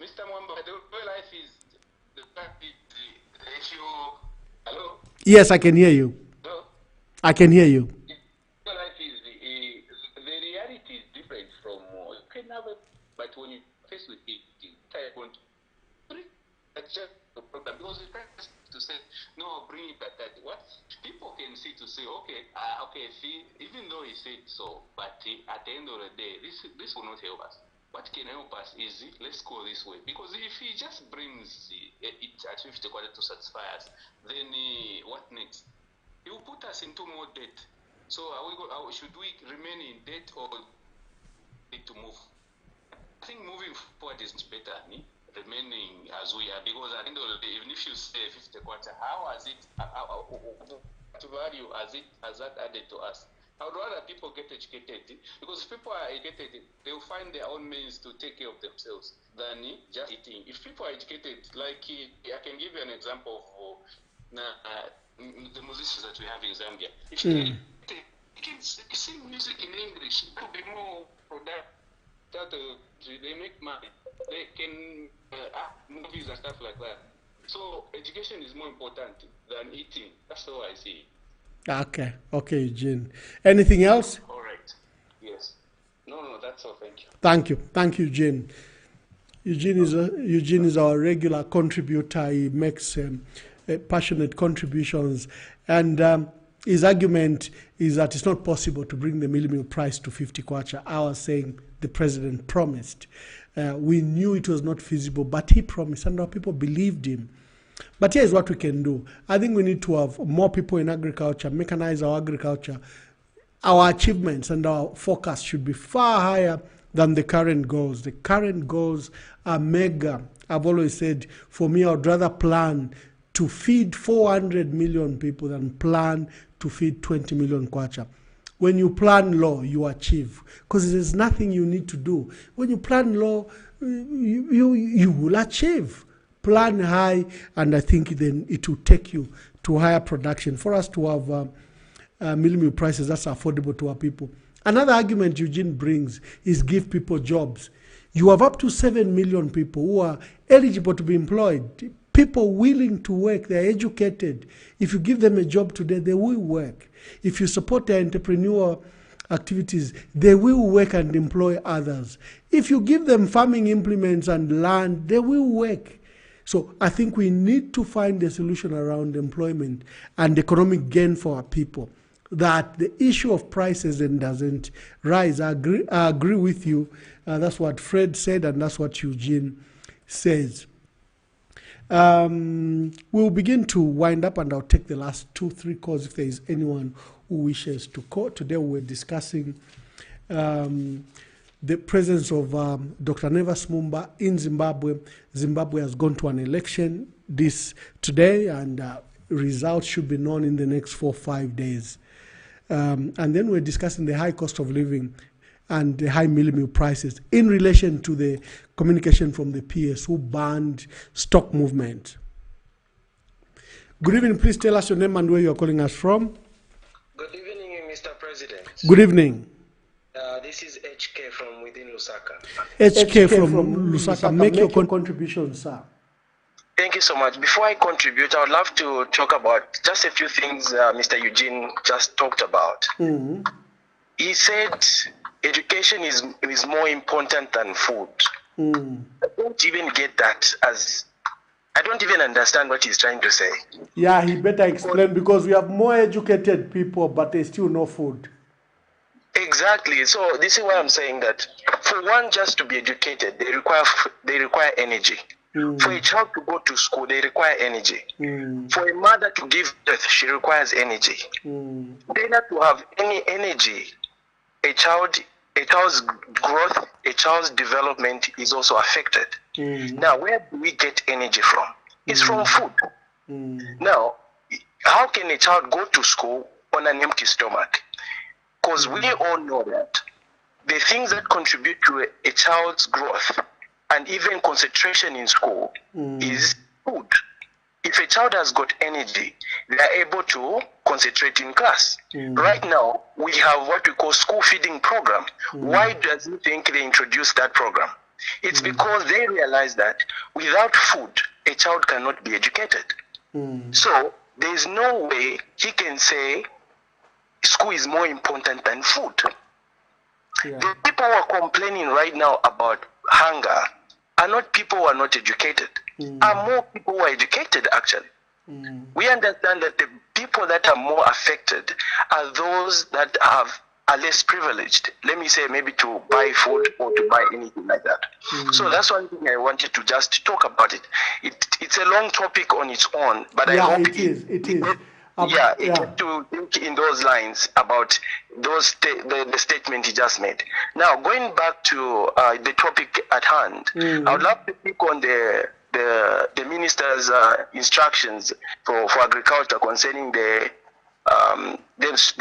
Mr. Mwamba, the real life is the fact that if you... Hello? Yes, I can hear you. Hello? I can hear you. Real life is the reality is different from you can have it, but when you face with it, you want to adjust the problem, because it's better to say no, bring it at that. What people can see to say, okay, see, even though he said so, but at the end of the day, this will not help us. What can help us is let's go this way, because if he just brings it at 50 kwacha to satisfy us, then what next? He will put us into more debt. So should we remain in debt or need to move? I think moving forward is better. Remaining as we are, because at the end of the day, even if you say 50 kwacha, how has it, what value has that added to us? I would rather people get educated, because if people are educated, they will find their own means to take care of themselves than just eating. If people are educated, like I can give you an example of the musicians that we have in Zambia. If they can sing music in English, it could be more productive. They make money. They can act movies and stuff like that. So education is more important than eating. That's how I see it. Okay, Eugene. Anything else? All right. Yes. No, that's all. Thank you, Eugene. Eugene is our regular contributor. He makes passionate contributions, and his argument is that it's not possible to bring the MEALIE-MEAL price to 50 kwacha. I was saying the president promised. We knew it was not feasible, but he promised, and our people believed him. But here's what we can do. I think we need to have more people in agriculture, mechanize our agriculture. Our achievements and our focus should be far higher than the current goals. The current goals are mega. I've always said, for me, I'd rather plan to feed 400 million people than plan to feed 20 million kwacha. When you plan low, you achieve, because there's nothing you need to do. When you plan low, you will achieve. Plan high, and I think then it will take you to higher production. For us to have MEALIE-MEAL prices that's affordable to our people. Another argument Eugene brings is give people jobs. You have up to 7 million people who are eligible to be employed. People willing to work, they're educated. If you give them a job today, they will work. If you support their entrepreneur activities, they will work and employ others. If you give them farming implements and land, they will work. So I think we need to find a solution around employment and economic gain for our people, that the issue of prices then doesn't rise. I agree with you. That's what Fred said, and that's what Eugene says. We'll begin to wind up, and I'll take the last 2-3 calls if there is anyone who wishes to call. Today we're discussing the presence of Dr. Nevers Mumba in Zimbabwe. Zimbabwe has gone to an election today, and results should be known in the next 4 or 5 days. And then we're discussing the high cost of living and the high meal prices in relation to the communication from the PS who banned stock movement. Good evening. Please tell us your name and where you are calling us from. Good evening, Mr. President. Good evening. This is HK from within Lusaka. HK from Lusaka. Make your contribution, sir. Thank you so much. Before I contribute, I would love to talk about just a few things Mr. Eugene just talked about. Mm-hmm. He said education is more important than food. Mm. I don't even get that, as I don't even understand what he's trying to say. Yeah, he better explain, because we have more educated people, but there's still no food. Exactly. So this is why I'm saying that for one just to be educated, they require energy. For a child to go to school, they require energy. For a mother to give birth, she requires energy. Failure to have any energy, a child's growth, a child's development is also affected. Now, where do we get energy from? It's from food. Now, how can a child go to school on an empty stomach? Because we all know that the things that contribute to a child's growth and even concentration in school is food. If a child has got energy, they are able to concentrate in class. Right now, we have what we call school feeding program. Why does he think they introduced that program? It's because they realize that without food, a child cannot be educated. So there is no way he can say school is more important than food. The people who are complaining right now about hunger are not people who are not educated, are more people who are educated actually. We understand that the people that are more affected are those that are less privileged. Let me say maybe to buy food or to buy anything like that. So that's one thing I wanted to just talk about it. It's a long topic on its own, but I hope it is. Get to think in those lines about those the statement he just made. Now, going back to the topic at hand, I would love to speak on the minister's instructions for agriculture concerning the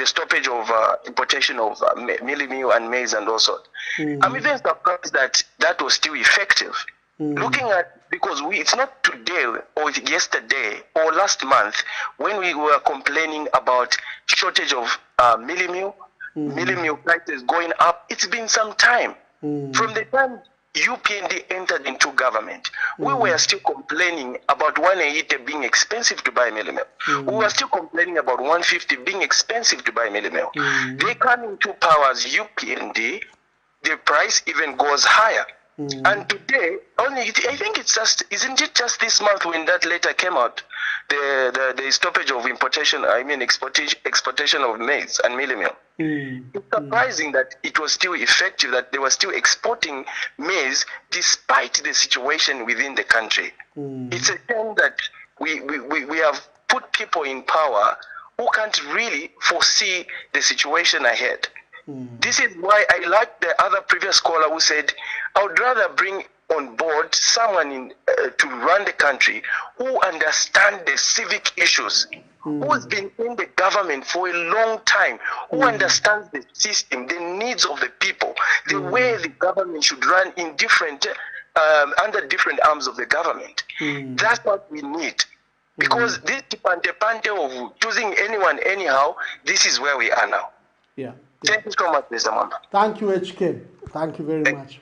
stoppage of importation of MEALIE-MEAL and maize and also. I'm even surprised that was still effective. Looking at, because it's not today or yesterday or last month when we were complaining about shortage of MEALIE-MEAL, MEALIE-MEAL prices going up. It's been some time. From the time UPND entered into government, we were still complaining about 180 being expensive to buy MEALIE-MEAL. We were still complaining about 150 being expensive to buy MEALIE-MEAL. They come into power as UPND, the price even goes higher. And today, I think it's just, isn't it just this month when that letter came out, the stoppage of importation, exportation of maize and MEALIE-MEAL. It's surprising that it was still effective, that they were still exporting maize despite the situation within the country. It's a shame that we have put people in power who can't really foresee the situation ahead. This is why I like the other previous caller who said, I would rather bring on board someone to run the country who understands the civic issues, who has been in the government for a long time, who understands the system, the needs of the people, the way the government should run in different, under different arms of the government. That's what we need. Because this pante of choosing anyone anyhow, this is where we are now. Yeah. Thank you so much, Mr. Mamba. Thank you, HK. Thank you very much.